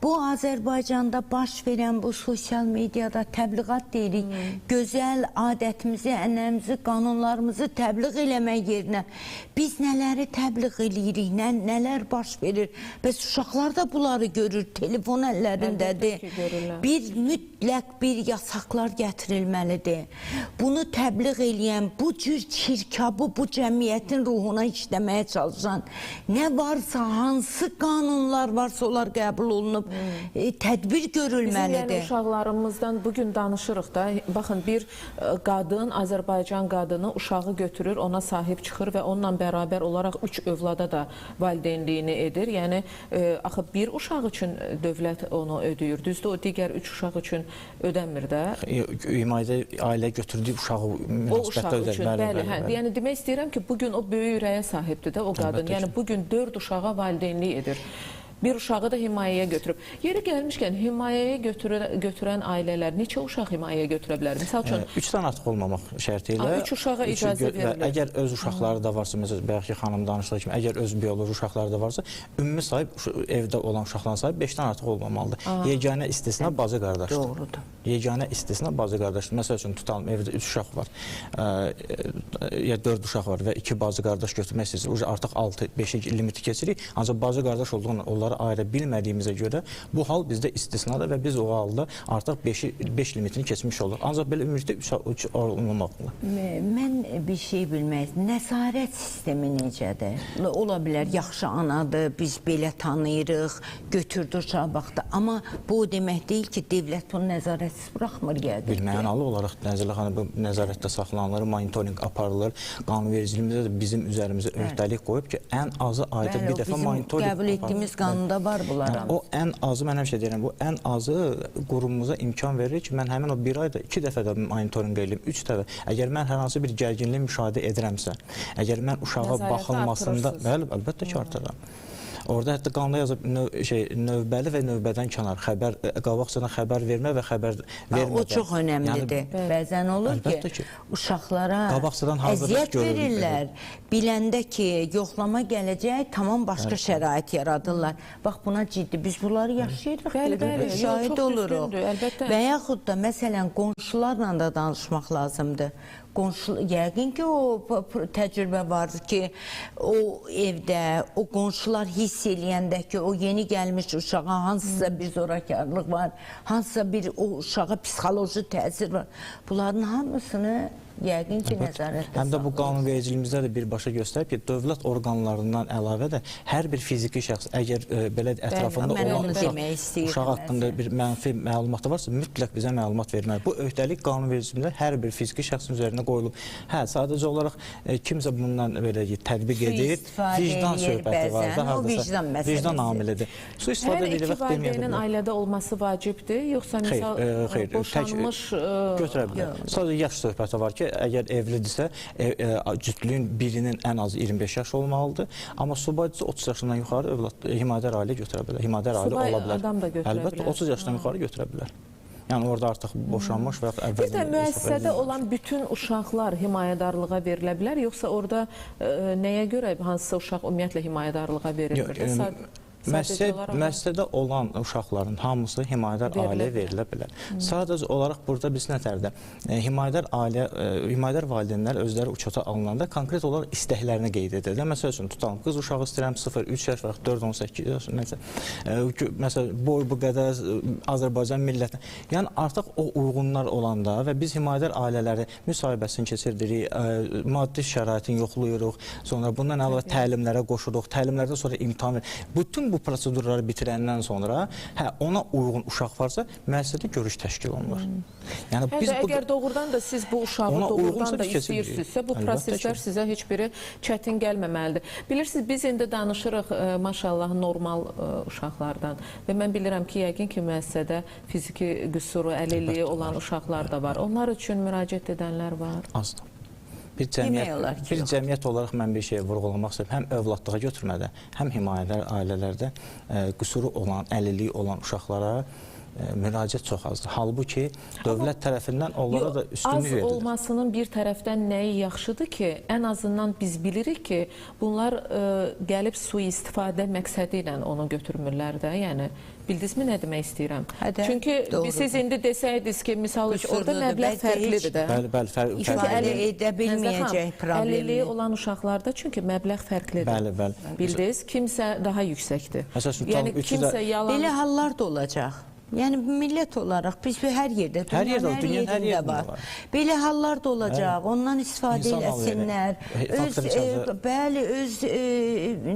Bu Azərbaycanda baş verən bu sosial mediada təbliğat deyirik. Gözəl adətimizi, ənənəmizi, qanunlarımızı təbliğ eləmək yerinə biz nələri təbliğ eləyirik, nələr baş verir? Bəs uşaqlar da bunları görür, telefon əllərindədir. Bir mütləq bir yasaqlar gətirilməlidir. Bunu təbliğ eləyən, bu cür çirkabı, bu cəmiyyətin ruhuna işləməyə çalışan nə varsa, hansı qanunlar varsa onlar qəbul olunub, tədbir görülməlidir. Bizim yəni uşaqlarımızdan bugün danışırıq da, baxın, bir qadın, Azərbaycan qadını uşağı götürür, ona sahib çıxır və onunla bərabər olaraq 3 övlada da valideynliyini edir. Yəni, axı bir uşaq üçün dövlət onu ödəyir, düzdür? O digər 3 uşaq üçün ödəmir də. Himayədə ailə götürdüyü uşağı münasibətdə ödər. Bəli, yəni demək istəyirəm ki, bugün o böyük ürəyə sahibdir də o qadın. Yəni bugün 4 uşağa valideynlik edir. Bir uşağı da himayəyə götürüb. Yeri gəlmişkən, himayəyə götürən ailələr neçə uşaq himayəyə götürə bilər? Misal üçün... 3-dən artıq olmamaq şərti ilə... 3 uşağa icazə verilir. Əgər öz uşaqları da varsa, məsələn, bəlkə xanım danışdığı kimi, əgər öz bioloji uşaqları da varsa, ümumi sahib, evdə olan uşaqların sahib 5-dən artıq olmamalıdır. Yeganə istisna bacı qardaşdır. Doğrudur. Yeganə istisna bacı qardaşdır. Məsəl üçün, tutalım, evdə 3 uşaq var, ya 4 uşaq var və 2 bacı qardaş götürmək istəyirsə, artıq 6-5 limiti keçirik, ancaq bacı qardaş olduğunu onları uşaqları ayıra bilmədiyimizə görə bu hal bizdə istisnadır və biz o halda artıq 5 limitini keçmiş olur. Ancaq belə ümumilikdə 3 olmamalıdır. Mən bir şey bilmək, nəzarət sistemi necədir? Ola bilər, yaxşı anadır, biz belə tanıyırıq, götürdü uşağı baxdı. Amma bu o demək deyil ki, devlət bunu nəzarətsiz buraxmır gəlir. Bilmənalı olaraq bu nəzarətdə saxlanılır, monitorinq aparılır. Qanunvericiliyimizdə də bizim üzərimizə öhdəlik qoyub ki, ən azı ayda bir dəfə monitorinq qəbul etdiyimiz qanunda var bunlar. O ən azı, mən həmişə deyirəm, bu ən azı qurumumuza imkan verir ki, mən həmin o bir ayda 2 dəfə də monitorinq edeyim, 3 dəfə. Əgər mən hər hansı bir gərginlik müşahidə edirəmsə, əgər mən uşağa baxılmasında, bəli, əlbəttə ki, artırıram. Orada hətta qanunda yazıb növbəli və növbədən kənar xəbər, qabaqcadan xəbər vermə və xəbər vermədən. O çox önəmlidir. Bəzən olur ki, uşaqlara əziyyət verirlər. Biləndə ki, yoxlama gələcək, tamam başqa şərait yaradırlar. Bax, buna ciddi. Biz bunları yaşayırıq, şahid oluruq. Və yaxud da, məsələn, qonşularla da danışmaq lazımdır. Yəqin ki, o təcrübə var ki, o evdə, o qonşular hiss eləyəndə ki, o yeni gəlmiş uşağa hansısa bir zorakarlıq var, hansısa bir o uşağa psixoloji təsir var. Bunların hamısını yəqin ki, nəzarətdə həm də bu qanunvericiliyimizdə də birbaşa göstərib ki, dövlət orqanlarından əlavə də hər bir fiziki şəxs, əgər belə ətrafında olan uşaq haqqında bir mənfi məlumatı varsa, mütləq bizə məlumat verməli. Bu öhdəlik qanunvericiliyimizdə hər bir fiziki şəxsin üzərinə qoyulub. Hə, sadəcə olaraq kimsə bundan belə tətbiq edir, vicdan söhbəti var da, vicdan amilidir. Hər iki valideynin ailədə olması vacibdir, yoxsa misal boşanmış götürə bilər. Sadəcə yaş söhbəti var ki, əgər evlidirsə, cütlüyün birinin ən az 25 yaş olmalıdır. Amma subaydısa 30 yaşından yuxarı himayədar ailə götürə bilər. Himayədar ailə ola bilər. Adam da götürə bilər. Əlbəttə, 30 yaşdan yuxarı götürə bilər. Yəni orada artıq boşanmış və ya bir də müəssisədə olan bütün uşaqlar himayədarlığa verilə bilər, yoxsa orada nəyə görə hansısa uşaq ümumiyyətlə himayədarlığa verilir? Müəssisədə olan uşaqların hamısı himayədar ailəyə verilə bilər. Sadəcə olaraq burada biz nətərdə himayədar valideynlər özləri uçota alınanda konkret olaraq istəklərini qeyd edirlər. Məsəl üçün, tutalım, qız uşağı istəyirəm 0-3 yaş və 4-18 yaş, məsələn, boy bu qədər Azərbaycan millətinə. Yəni artıq o uyğunlar olanda və biz himayədar ailələri müsahibəsini keçirdirik, maddi şəraitin yoxlayırıq, sonra bundan əlavə təlimlərə qoşuruq, təlimlərdən sonra imtahan veririk. Bütün bu prosedurları bitirəndən sonra ona uyğun uşaq varsa, müəssisədə görüş təşkil olunur. Əgər doğrudan da siz bu uşağı doğrudan da istəyirsinizsə, bu proseslər sizə heç biri çətin gəlməməlidir. Bilirsiniz, biz indi danışırıq maşallah normal uşaqlardan və mən bilirəm ki, yəqin ki, müəssisədə fiziki qüsuru, əlilliyi olan uşaqlar da var. Onlar üçün müraciət edənlər var. Azdır. Bir cəmiyyət olaraq mən bir şey vurğulamaq istəyirəm. Həm övladlığa götürmədə, həm himayədar ailələrdə qüsuru olan, əlilliyi olan uşaqlara müraciət çox azdır. Halbuki dövlət tərəfindən onlara da üstünlük verilir. Az olmasının bir tərəfdən nəyi yaxşıdır ki, ən azından biz bilirik ki, bunlar gəlib sui-istifadə məqsədi ilə onu götürmürlər də, yəni bildinizmi nə demək istəyirəm? Çünki siz indi desəydiniz ki, misal üçün orada məbləğ fərqlidir də. Bəli, fərqlidir. Çünki edə bilməyəcək problemi. Əlilliyi olan uşaqlarda çünki məbləğ fərqlidir. Bəli. Bildiniz, kimsə daha yüksəkdir. Yəni kimsə yalan... Belə hallar da olacaq. Yəni millət olaraq biz hər yerdə, dünyanın hər yerində var. Belə hallar da olacaq, ondan istifadə eləsinlər. Bəli, öz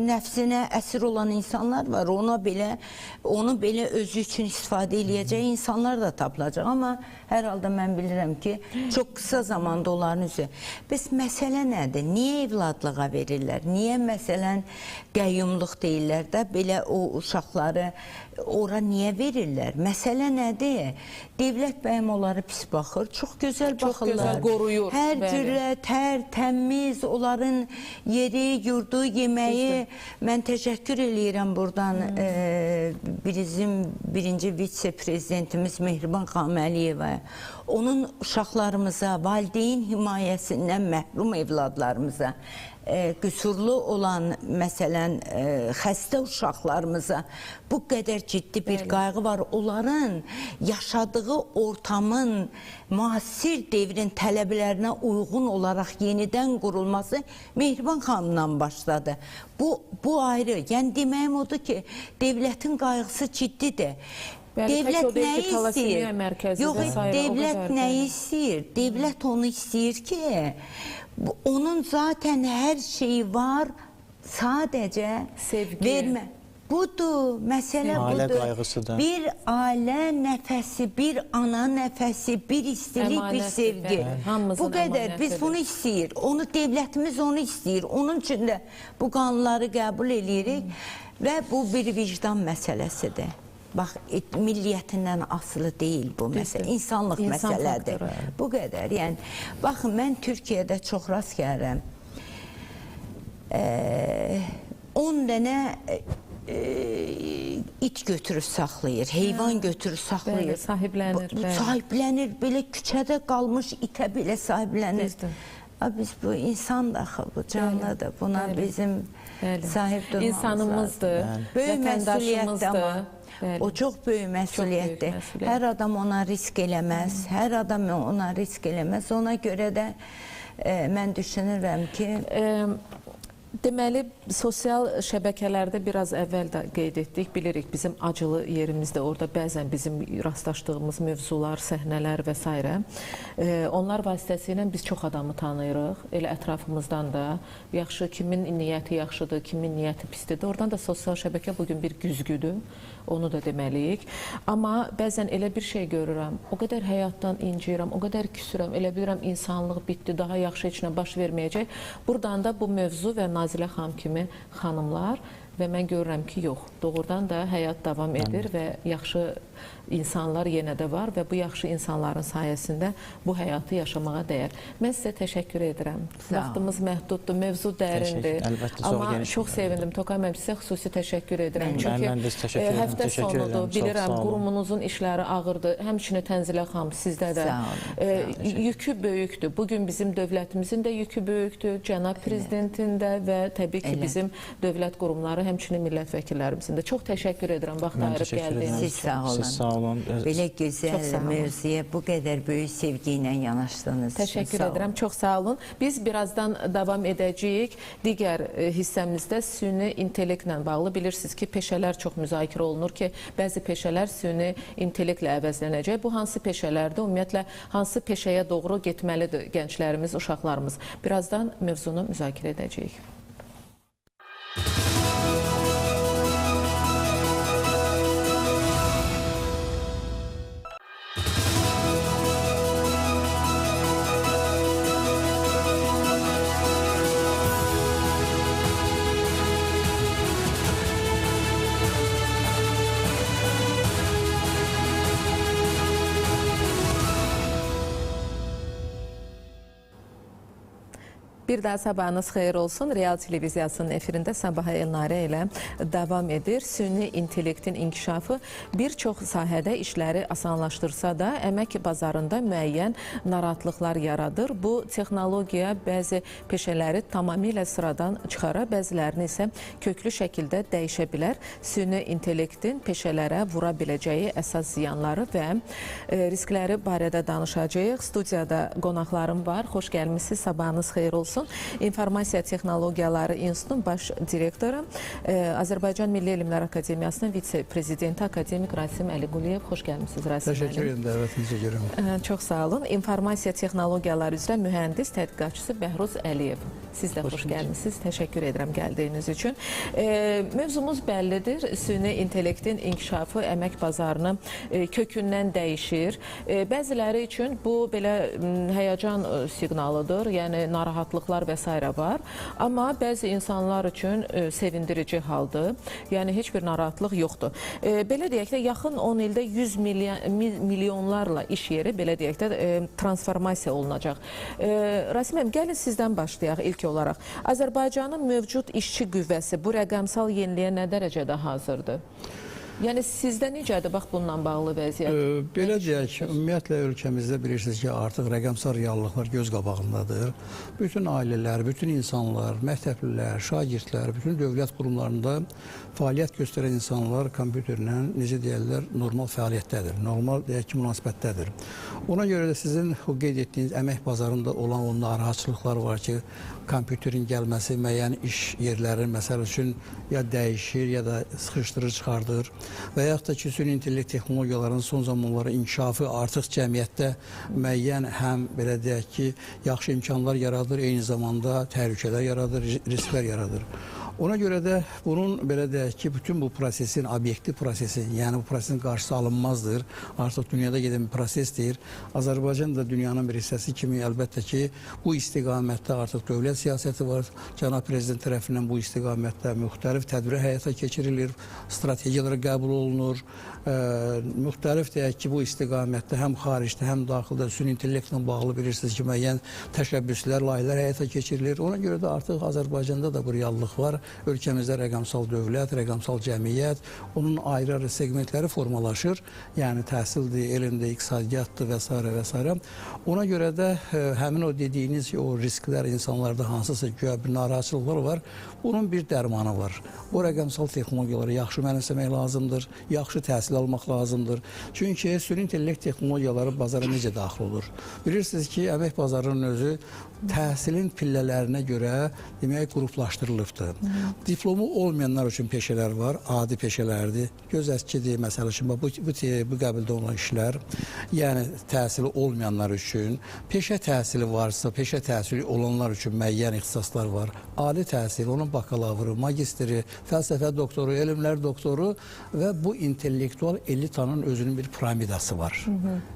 nəfsinə əsir olan insanlar var, onu belə özü üçün istifadə eləyəcək insanlar da tapılacaq. Amma hər halda mən bilirəm ki, çox qısa zamanda onların üzü. Bəs məsələ nədir? Niyə evladlığa verirlər? Niyə məsələn qəyyumluq deyirlər də, belə o uşaqları ora niyə verirlər? Məsələ nədir? Devlət bəyəm onları pis baxır, çox gözəl baxırlar. Çox gözəl qoruyur. Hər cürət, hər təmiz, onların yeri, yurdu, yeməyi. Mən təşəkkür eləyirəm buradan bizim birinci vitse-prezidentimiz Mehriban xanım Əliyevə. Onun uşaqlarımıza, valideyn himayəsindən məhrum evladlarımıza qüsurlu olan, məsələn, xəstə uşaqlarımıza bu qədər ciddi bir qayğı var. Onların yaşadığı ortamın müasir devrin tələblərinə uyğun olaraq yenidən qurulması Mehriban xanımdan başladı. Bu ayrı. Yəni deməyim odur ki, devlətin qayğısı ciddidir. Devlət nə istəyir? Yox, devlət nə istəyir? Devlət onu istəyir ki, onun zaten hər şeyi var, sadəcə vermə. Budur, məsələ budur. Ailə qayğısıdır. Bir ailə nəfəsi, bir ana nəfəsi, bir istilik, bir sevgi. Bu qədər. Biz bunu istəyir. Onu devlətimiz onu istəyir. Onun üçün də bu qanunları qəbul edirik və bu bir vicdan məsələsidir. Bax, milliyyətindən asılı deyil bu məsələ. İnsanlıq məsələdir. Bu qədər. Yəni, baxın, mən Türkiyədə çox rast gəlirəm. 10 dənə it götürür saxlayır, heyvan götürür saxlayır. Sahiblənir. Sahiblənir, belə küçədə qalmış itə belə sahiblənir. Biz bu insan da axı, bu canlıdır. Buna bizim sahib durmamız İnsanımızdır, böyük məsuliyyətdir amma. Bəli. O çox böyük məsuliyyətdir. Hər adam ona risk eləməz, hər adam ona risk eləməz. Ona görə də mən düşünürəm ki... Deməli, sosial şəbəkələrdə biraz əvvəl də qeyd etdik, bilirik bizim acılı yerimizdə orada bəzən bizim rastlaşdığımız mövzular, səhnələr və s. Onlar vasitəsilə biz çox adamı tanıyırıq, elə ətrafımızdan da. Yaxşı, kimin niyyəti yaxşıdır, kimin niyyəti pisdir. Oradan da sosial şəbəkə bugün bir güzgüdür, onu da deməliyik. Amma bəzən elə bir şey görürəm, o qədər həyatdan incirəm, o qədər küsürəm, elə bilirəm insanlıq bitdi, daha yaxşı heç nə baş verməyəcək. Buradan da bu mövzu və Nazilə xanım kimi xanımlar və mən görürəm ki, yox, doğrudan da həyat davam edir və yaxşı insanlar yenə də var və bu yaxşı insanların sayəsində bu həyatı yaşamağa dəyər. Mən sizə təşəkkür edirəm. Vaxtımız məhduddur, mövzu dərindir. Amma çox sevindim. Tokay müəllim, sizə xüsusi təşəkkür edirəm. Çünki həftə sonudur, bilirəm, qurumunuzun işləri ağırdır. Həmçinin Tənzilə xanım, sizdə də yükü böyükdür. Bugün bizim dövlətimizin də yükü böyükdür, cənab prezidentin də və təbii ki, bizim dövlət qurumları, həmçinin millət vəkillərimizin də. Çox təşəkkür edirəm, vaxt ayırıb gəldiyiniz üçün. Siz sağ olun. Sağ olun. Belə gözəl mövzuya bu qədər böyük sevgi ilə yanaşdığınız üçün təşəkkür edirəm, çox sağ olun. Biz birazdan davam edəcəyik. Digər hissəmizdə süni intellektlə bağlı bilirsiniz ki, peşələr çox müzakirə olunur ki, bəzi peşələr süni intellektlə əvəzlənəcək. Bu hansı peşələrdir? Ümumiyyətlə, hansı peşəyə doğru getməlidir gənclərimiz, uşaqlarımız? Birazdan mövzunu müzakirə edəcəyik. Bir daha sabahınız xeyir olsun. Real Televiziyasının efirində Sabaha Elnarə ilə davam edir. Süni intellektin inkişafı bir çox sahədə işləri asanlaşdırsa da, əmək bazarında müəyyən narahatlıqlar yaradır. Bu texnologiya bəzi peşələri tamamilə sıradan çıxara, bəzilərini isə köklü şəkildə dəyişə bilər. Süni intellektin peşələrə vura biləcəyi əsas ziyanları və riskləri barədə danışacağıq. Studiyada qonaqlarım var. Xoş gəlmişsiniz. Sabahınız xeyir olsun. İnformasiya Texnologiyaları İnstitutunun baş direktoru, Azərbaycan Milli Elmlər Akademiyasının vitse-prezidenti akademik Rasim Əliquliyev. Xoş gəlmişsiniz Rasim müəllim. Təşəkkür edirəm, dəvətinizi görürəm. Çox sağ olun. İnformasiya Texnologiyaları üzrə mühəndis tədqiqatçısı Bəhruz Əliyev. Siz də xoş gəlmişsiniz. Təşəkkür edirəm gəldiyiniz üçün. Mövzumuz bəllidir. Süni intellektin inkişafı əmək bazarını kökündən dəyişir. Bəziləri üçün bu belə həyəcan siqnalıdır. Yəni narahatlıqlar və s. var. Amma bəzi insanlar üçün sevindirici haldır. Yəni heç bir narahatlıq yoxdur. Belə deyək də, yaxın 10 ildə 100 milyonlarla iş yeri, belə deyək də, transformasiya olunacaq. Rasim, gəlin sizdən başlayaq ilk olaraq. Azərbaycanın mövcud işçi qüvvəsi bu rəqəmsal yeniliyə nə dərəcədə hazırdır? Yəni sizdə necədir bax bununla bağlı vəziyyət? Belə deyək, ümumiyyətlə ölkəmizdə bilirsiniz ki, artıq rəqəmsal reallıqlar göz qabağındadır. Bütün ailələr, bütün insanlar, məktəblilər, şagirdlər, bütün dövlət qurumlarında fəaliyyət göstərən insanlar kompüterlə, necə deyirlər, normal fəaliyyətdədir, normal deyək ki, münasibətdədir. Ona görə də sizin o qeyd etdiyiniz əmək bazarında olan o narahatçılıqlar var ki, kompüterin gəlməsi müəyyən iş yerlərinin məsəl üçün ya dəyişir, ya da sıxışdırır, çıxardır və yaxud da ki, süni intellekt texnologiyalarının son zamanlarda inkişafı artıq cəmiyyətdə müəyyən həm belə deyək ki, yaxşı imkanlar yaradır, eyni zamanda təhlükələr yaradır, risklər yaradır. Ona görə də bunun belə deyək ki, bütün bu prosesin, obyektiv prosesi, yəni bu prosesin qarşısı alınmazdır. Artıq dünyada gedən bir prosesdir. Azərbaycan da dünyanın bir hissəsi kimi əlbəttə ki, bu istiqamətdə artıq dövlət siyasəti var. Cənab Prezident tərəfindən bu istiqamətdə müxtəlif tədbirlər həyata keçirilir, strategiyalar qəbul olunur. Müxtəlif deyək ki, bu istiqamətdə həm xaricdə, həm daxildə süni intellektlə bağlı bilirsiniz ki, müəyyən təşəbbüslər, layihələr həyata keçirilir. Ona görə də artıq Azərbaycanda da bu reallıq var. Ölkəmizdə rəqəmsal dövlət, rəqəmsal cəmiyyət, onun ayrı-ayrı segmentləri formalaşır. Yəni təhsildir, elmdir, iqtisadiyyatdır və s. və s. Ona görə də həmin o dediyiniz o risklər insanlarda hansısa güya bir narahatçılıqlar var. Bunun bir dərmanı var. Bu rəqəmsal texnologiyaları yaxşı mənimsəmək lazımdır, yaxşı təhsil almaq lazımdır. Çünki süni intellekt texnologiyaları bazara necə daxil olur? Bilirsiniz ki, əmək bazarının özü təhsilin pillələrinə görə demək qruplaşdırılıbdır. Diplomu olmayanlar üçün peşələr var, adi peşələrdir. Göz əskidir, məsəl üçün, bu qəbildə olan işlər, yəni təhsili olmayanlar üçün, peşə təhsili varsa, peşə təhsili olanlar üçün müəyyən ixtisaslar var. Ali təhsil, onun bakalavru, magistri, fəlsəfə doktoru, elmlər doktoru və bu intellektual elitanın özünün bir piramidası var.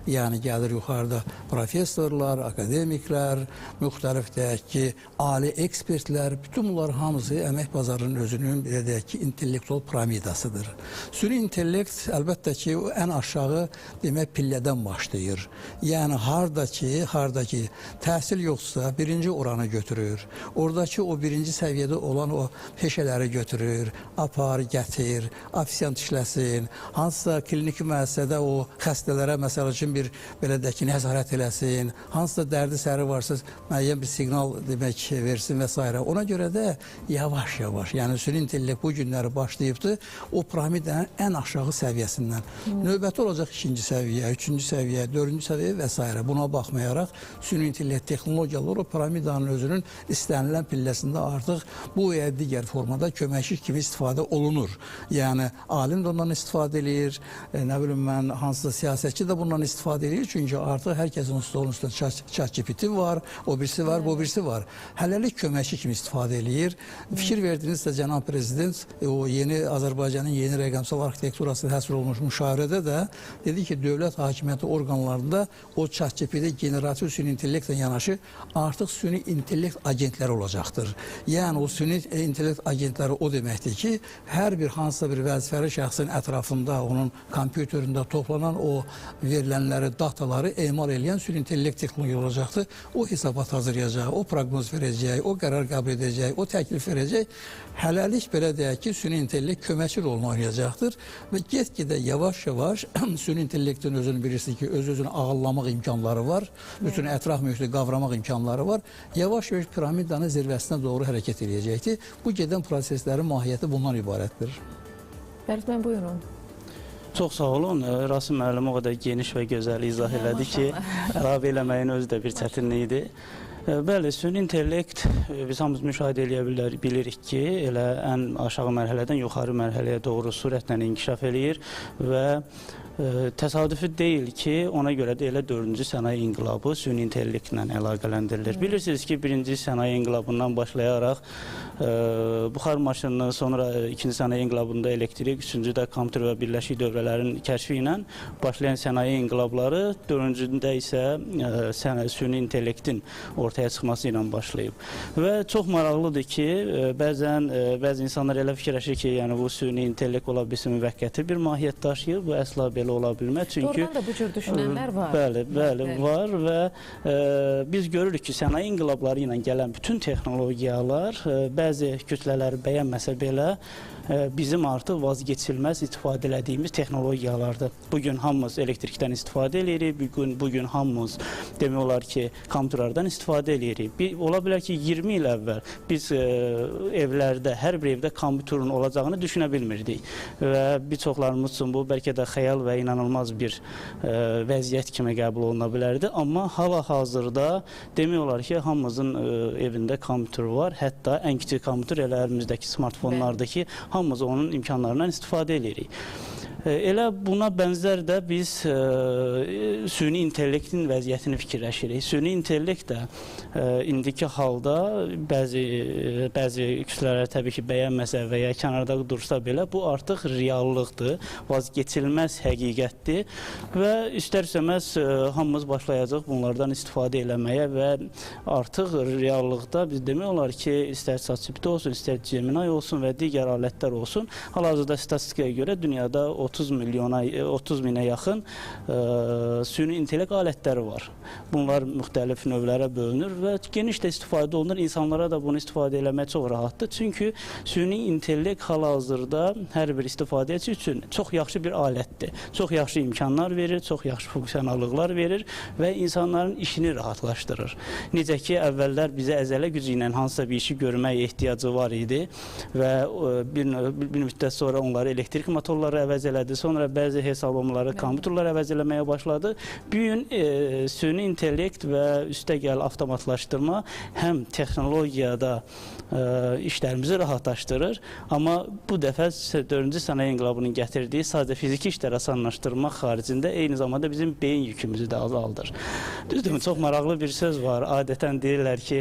Yəni gəlir yuxarıda professorlar, akademiklər, müxtəlif deyək ki, ali ekspertlər, bütün bunlar hamısı əmək bazarının özünün deyək ki, intellektual piramidasıdır. Süni intellekt əlbəttə ki, ən aşağı demək pillədən başlayır. Yəni harda ki, təhsil yoxsa birinci oranı götürür. Oradakı o birinci səviyyədə olan o peşələri götürür, apar, gətir, ofisiant işləsin, hansısa kliniki müəssisədə o xəstələrə məsəl üçün bir belə deyək ki, nəzarət eləsin, hansısa dərdi səri varsa müəyyən bir siqnal demək versin və s. Ona görə də yavaş-yavaş, yəni süni intellekt bu günləri başlayıbdır o piramidanın ən aşağı səviyyəsindən. Növbəti olacaq ikinci səviyyə, üçüncü səviyyə, dördüncü səviyyə və s. Buna baxmayaraq süni intellekt texnologiyaları o piramidanın özünün istənilən pilləsində artıq bu və ya digər formada köməkçi kimi istifadə olunur. Yəni alim də ondan istifadə edir, nə bilim mən, hansısa siyasətçi də bundan istifadə edir. Çünki artıq hər kəsin üstündə ChatGPT var, o birisi var, bu birisi var. Hələlik köməkçi kimi istifadə edir. Fikir verdinizsə Cənab Prezident o yeni Azərbaycanın yeni rəqəmsal arxitekturası həsr olunmuş müşavirədə də dedi ki, dövlət hakimiyyəti orqanlarında o ChatGPT generativ süni intellektlə yanaşı artıq süni intellekt agentləri olacaqdır. Yəni o süni intellekt agentləri o deməkdir ki, hər bir hansısa bir vəzifəli şəxsin ətrafında, onun kompüterində toplanan o verilənləri, dataları emal edən süni intellekt texnologiya olacaqdır. O hesabat hazırlayacaq, o proqnoz verəcək, o qərar qəbul edəcək, o təklif verəcək. Hələlik belə deyək ki, süni intellekt köməkçi rolunu oynayacaqdır və get-gedə yavaş-yavaş süni intellektin özünü bilirsiniz ki, öz-özünü ağıllamaq imkanları var, bütün ətraf mühiti qavramaq imkanları var. Yavaş-yavaş piramidanın zirvəsinə doğru hərəkət edəcəkdir. Bu gedən proseslərin mahiyyəti bundan ibarətdir. Bəli, buyurun. Çox sağ olun. Rasim müəllim o qədər geniş və gözəl izah elədi ki, əlavə eləməyin özü də bir çətinlikdir. Bəli, süni intellekt biz hamımız müşahidə edə bilirik ki, elə ən aşağı mərhələdən yuxarı mərhələyə doğru sürətlə inkişaf eləyir və təsadüfi deyil ki, ona görə də elə 4-cü sənaye inqilabı süni intellektlə əlaqələndirilir. Bilirsiniz ki, 1-ci sənaye inqilabından başlayaraq buxar maşınının, sonra 2-ci sənaye inqilabında elektrik, 3-cü də kompüter və birləşik dövrələrin kəşfi ilə başlayan sənaye inqilabları, 4-cüdə isə süni intellektin ortaya çıxması ilə başlayıb. Və çox maraqlıdır ki, bəzi insanlar elə fikirləşir ki, yəni bu süni intellekt ola bilsin müvəqqəti bir mahiyyət daşıyır, bu əsla belə ola bilməz. Çünki doğrudan da bu cür düşünənlər var. Bəli, var və biz görürük ki, sənaye inqilabları ilə gələn bütün texnologiyalar bəzi kütlələri bəyənməsə belə bizim artıq vazgeçilməz istifadə elədiyimiz texnologiyalardır. Bugün hamımız elektrikdən istifadə edirik, bugün hamımız demək olar ki, kompüterlərdən istifadə edirik. Ola bilər ki, 20 il əvvəl biz evlərdə, hər bir evdə kompüterin olacağını düşünə bilmirdik. Və bir çoxlarımız üçün bu bəlkə də xəyal və inanılmaz bir vəziyyət kimi qəbul oluna bilərdi. Amma hal-hazırda demək olar ki, hamımızın evində kompüter var. Hətta ən kiçik kompüter elə əlimizdəki smartfonlardakı hamımız onun imkanlarından istifadə edirik. Elə buna bənzər də biz süni intellektin vəziyyətini fikirləşirik. Süni intellekt də indiki halda bəzi kütlələr təbii ki, bəyənməsə və ya kənarda dursa belə bu artıq reallıqdır, vazgeçilməz həqiqətdir və istər-istəməz hamımız başlayacaq bunlardan istifadə eləməyə və artıq reallıqda biz demək olar ki, istər ChatGPT olsun, istər Gemini olsun və digər alətlər olsun. Hal-hazırda statistikaya görə dünyada 30 minə yaxın süni intellekt alətləri var. Bunlar müxtəlif növlərə bölünür və geniş də istifadə olunur. İnsanlara da bunu istifadə eləmək çox rahatdır. Çünki süni intellekt hal-hazırda hər bir istifadəçi üçün çox yaxşı bir alətdir. Çox yaxşı imkanlar verir, çox yaxşı funksionallıqlar verir və insanların işini rahatlaşdırır. Necə ki, əvvəllər bizə əzələ gücü ilə hansısa bir işi görmək ehtiyacı var idi və bir müddət sonra onları elektrik motorları əvəz elədi. Sonra bəzi hesablamaları kompüterlər əvəz eləməyə başladı. Bu gün süni intellekt və üstəgəl avtomatlaşdırma həm texnologiyada işlərimizi rahatlaşdırır, amma bu dəfə 4-cü sənaye inqilabının gətirdiyi sadəcə fiziki işləri asanlaşdırmaq xaricində eyni zamanda bizim beyin yükümüzü də azaldır. Düzdürmü? Çox maraqlı bir söz var. Adətən deyirlər ki,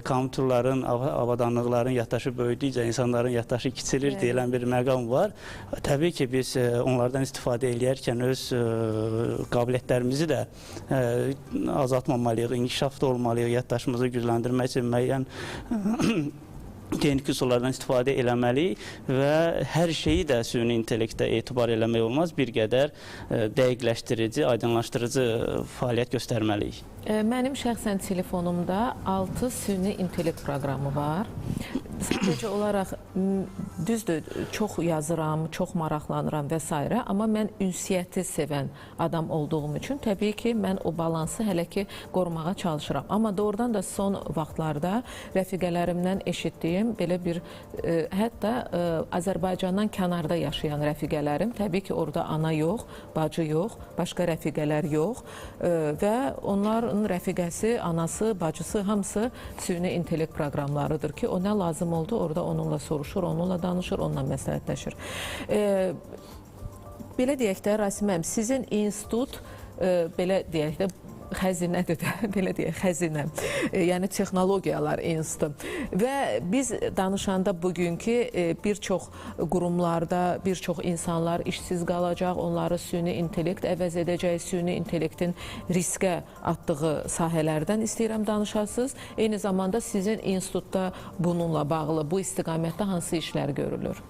kompüterlərin, avadanlıqların yaddaşı böyüdükcə insanların yaddaşı kiçilir deyilən bir məqam var. Təbii ki, biz onlardan istifadə edərkən öz qabiliyyətlərimizi də azaltmamalıyıq, inkişafda olmalıyıq, yaddaşımızı gücləndirmək üçün müəyyən texniki üsullardan istifadə eləməliyik və hər şeyi də süni intellektə etibar eləmək olmaz. Bir qədər dəqiqləşdirici, aydınlaşdırıcı fəaliyyət göstərməliyik. Mənim şəxsən telefonumda 6 süni intellekt proqramı var. Sadəcə olaraq, düzdür, çox yazıram, çox maraqlanıram və s. Amma mən ünsiyyəti sevən adam olduğum üçün təbii ki, mən o balansı hələ ki qorumağa çalışıram. Amma doğrudan da son vaxtlarda rəfiqələrimdən eşitdiyim belə bir, hətta Azərbaycandan kənarda yaşayan rəfiqələrim, təbii ki, orada ana yox, bacı yox, başqa rəfiqələr yox və onların rəfiqəsi, anası, bacısı hamısı süni intellekt proqramlarıdır ki, o nə lazım oldu, orada onunla soruşur, onunla danışır, onunla məsləhətləşir. Belə deyək də, Rasiməm, sizin institut, belə deyək də, xəzinədir də, belə deyək, xəzinə, yəni texnologiyalar institutu və biz danışanda bugünkü bir çox qurumlarda bir çox insanlar işsiz qalacaq, onları süni intellekt əvəz edəcək, süni intellektin riskə atdığı sahələrdən istəyirəm danışasınız. Eyni zamanda sizin institutda bununla bağlı, bu istiqamətdə hansı işlər görülür?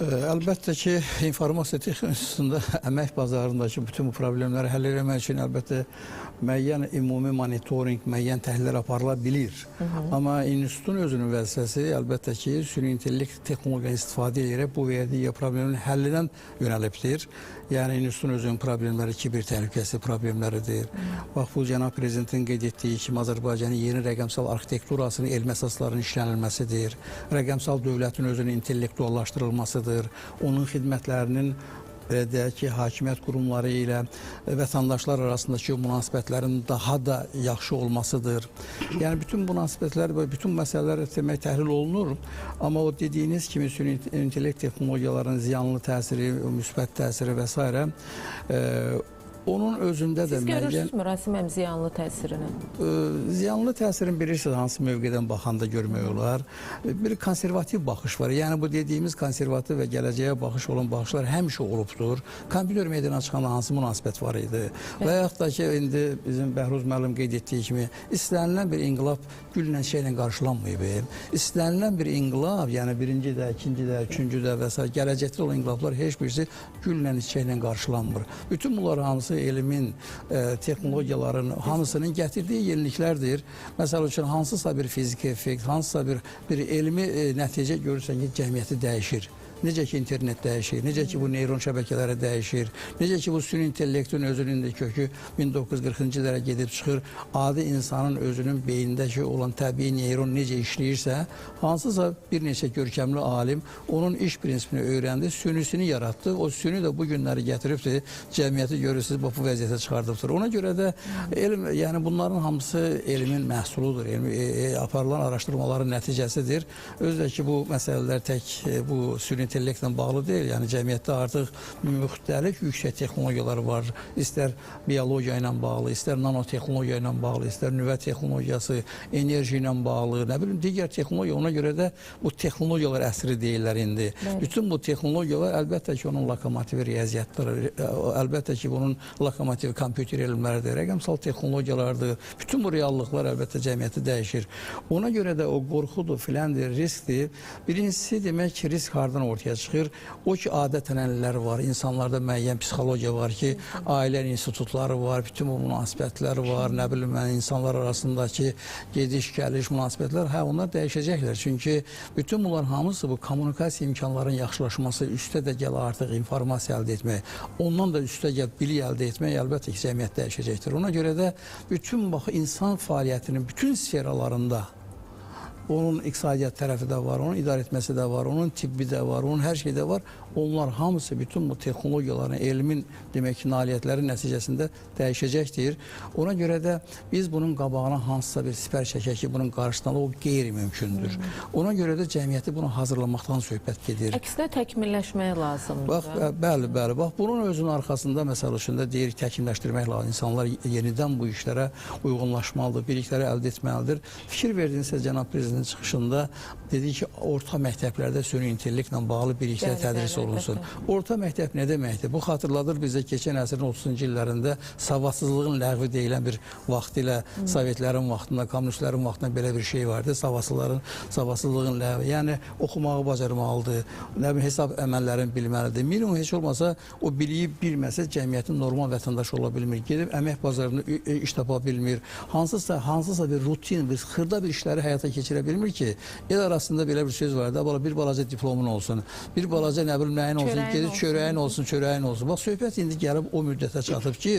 Əlbəttə ki, informasiya texnologiyasında əmək bazarındakı bütün bu problemləri həll etmək üçün əlbəttə müəyyən ümumi monitoring, müəyyən təhlillər aparıla bilir. Amma institutun özünün vəzifəsi əlbəttə ki, süni intellekt texnologiyanı istifadə edərək bu verdiyi problemin həllindən yönəlibdir. Yəni, institutun özünün problemləri kiber təhlükəsi problemləridir. Bax, bu Cənab Prezidentin qeyd etdiyi kimi Azərbaycanın yeni rəqəmsal arxitekturasının elmi əsaslarının işlənilməsidir. Rəqəmsal dövlətin özünün intellektuallaşdırılmasıdır. Onun xidmətlərinin belə deyək ki, hakimiyyət qurumları ilə vətəndaşlar arasındakı münasibətlərin daha da yaxşı olmasıdır. Yəni, bütün münasibətlər və bütün məsələlər demək təhlil olunur. Amma o dediyiniz kimi süni intellekt texnologiyalarının ziyanlı təsiri, müsbət təsiri və s. Onun özündə də müəyyən... Siz görürsünüzmü Rasiməm ziyanlı təsirini? Ziyanlı təsirin bilirsiniz hansı mövqedən baxanda görmək olar. Bir konservativ baxış var. Yəni bu dediyimiz konservativ və gələcəyə baxış olan baxışlar həmişə olubdur. Kompüter meydana çıxanda hansı münasibət var idi? Və yaxud da ki, indi bizim Bəhruz müəllim qeyd etdiyi kimi istənilən bir inqilab güllə şeylə qarşılanmayıb. İstənilən bir inqilab, yəni birinci də, ikinci də, üçüncü də və s. gələcəkdə olan inqilablar heç birisi güllə şeylə qarşılanmır. Bütün bunlar hamısı hansı elmin, texnologiyaların hamısının gətirdiyi yeniliklərdir. Məsəl üçün, hansısa bir fiziki effekt, hansısa bir elmi nəticə görürsən ki, cəmiyyəti dəyişir. Necə ki, internet dəyişir, necə ki, bu neyron şəbəkələri dəyişir, necə ki, bu süni intellektin özünün də kökü 1940-cı illərə gedib çıxır, adi insanın özünün beynindəki olan təbii neyron necə işləyirsə, hansısa bir neçə görkəmli alim onun iş prinsipini öyrəndi, sünisini yaratdı, o süni də bu günləri gətiribdir, cəmiyyəti görürsünüz, bu vəziyyətə çıxardıbdır. Ona görə də elm, yəni bunların hamısı elmin məhsuludur, aparılan araşdırmaların nəticəsidir. Özdə ki, bu məsələlər tək bu süni intellektlə bağlı deyil. Yəni cəmiyyətdə artıq müxtəlif yüksək texnologiyalar var. İstər biologiya ilə bağlı, istər nanotexnologiya ilə bağlı, istər nüvə texnologiyası, enerji ilə bağlı, nə bilim digər texnologiya. Ona görə də bu texnologiyalar əsri deyirlər indi. Bütün bu texnologiyalar əlbəttə ki, onun lokomotivi riyaziyyatdır. Əlbəttə ki, bunun lokomotivi kompüter elmləridir, rəqəmsal texnologiyalardır. Bütün bu reallıqlar əlbəttə cəmiyyəti dəyişir. Ona görə də o qorxudur, filandır, riskdir. Birincisi demək ki, risk hardan ortaya çıxır. O ki, adət-ənənələr var, insanlarda müəyyən psixologiya var ki, ailə institutları var, bütün bu münasibətlər var, nə bilim, insanlar arasındakı gediş-gəliş münasibətlər, onlar dəyişəcəklər. Çünki bütün bunlar hamısı bu kommunikasiya imkanlarının yaxşılaşması, üstə də gəl artıq informasiya əldə etmək, ondan da üstə gəl bilik əldə etmək, əlbəttə ki, cəmiyyət dəyişəcəkdir. Ona görə də bütün insan fəaliyyətinin bütün sferalarında onun iqtisadiyyat tərəfi də var, onun idarə etməsi də var, onun tibbi də var, onun hər şey də var. Onlar hamısı bütün bu texnologiyaların, elmin demək ki, nailiyyətləri nəticəsində dəyişəcəkdir. Ona görə də biz bunun qabağına hansısa bir sipər çəkək ki, bunun qarşısında o qeyri-mümkündür. Ona görə də cəmiyyəti bunu hazırlamaqdan söhbət gedir. Əksinə təkmilləşmək lazımdır. Bax, bəli. Bax, bunun özünün arxasında məsəl üçün də deyirik, təkmilləşdirmək lazım. İnsanlar yenidən bu işlərə uyğunlaşmalıdır, bilikləri əldə etməlidir. Fikir verdinizsə, cənab prezidentin çıxışında dedi ki, orta məktəblərdə süni intellektlə bağlı biliklər tədris olunsun. Orta məktəb nə deməkdir? Bu xatırladır bizə keçən əsrin 30-cu illərində savadsızlığın ləğvi deyilən bir vaxt ilə Sovetlərin vaxtında, kommunistlərin vaxtında belə bir şey vardı. Savadsızlığın ləğvi. Yəni oxumağı bacarmalıdır, nə bilim hesab əməllərini bilməlidir. Minimum heç olmasa o biliyi bilməsə cəmiyyətin normal vətəndaşı ola bilmir. Gedib əmək bazarında iş tapa bilmir. Hansısa bir rutin, bir xırda bir işləri həyata keçirə bilmir ki, el arasında belə bir söz var da, bir balaca diplomun olsun, bir balaca nə bilim nəyin olsun, gedib çörəyin olsun. Bax, söhbət indi gəlib o müddətə çatıb ki,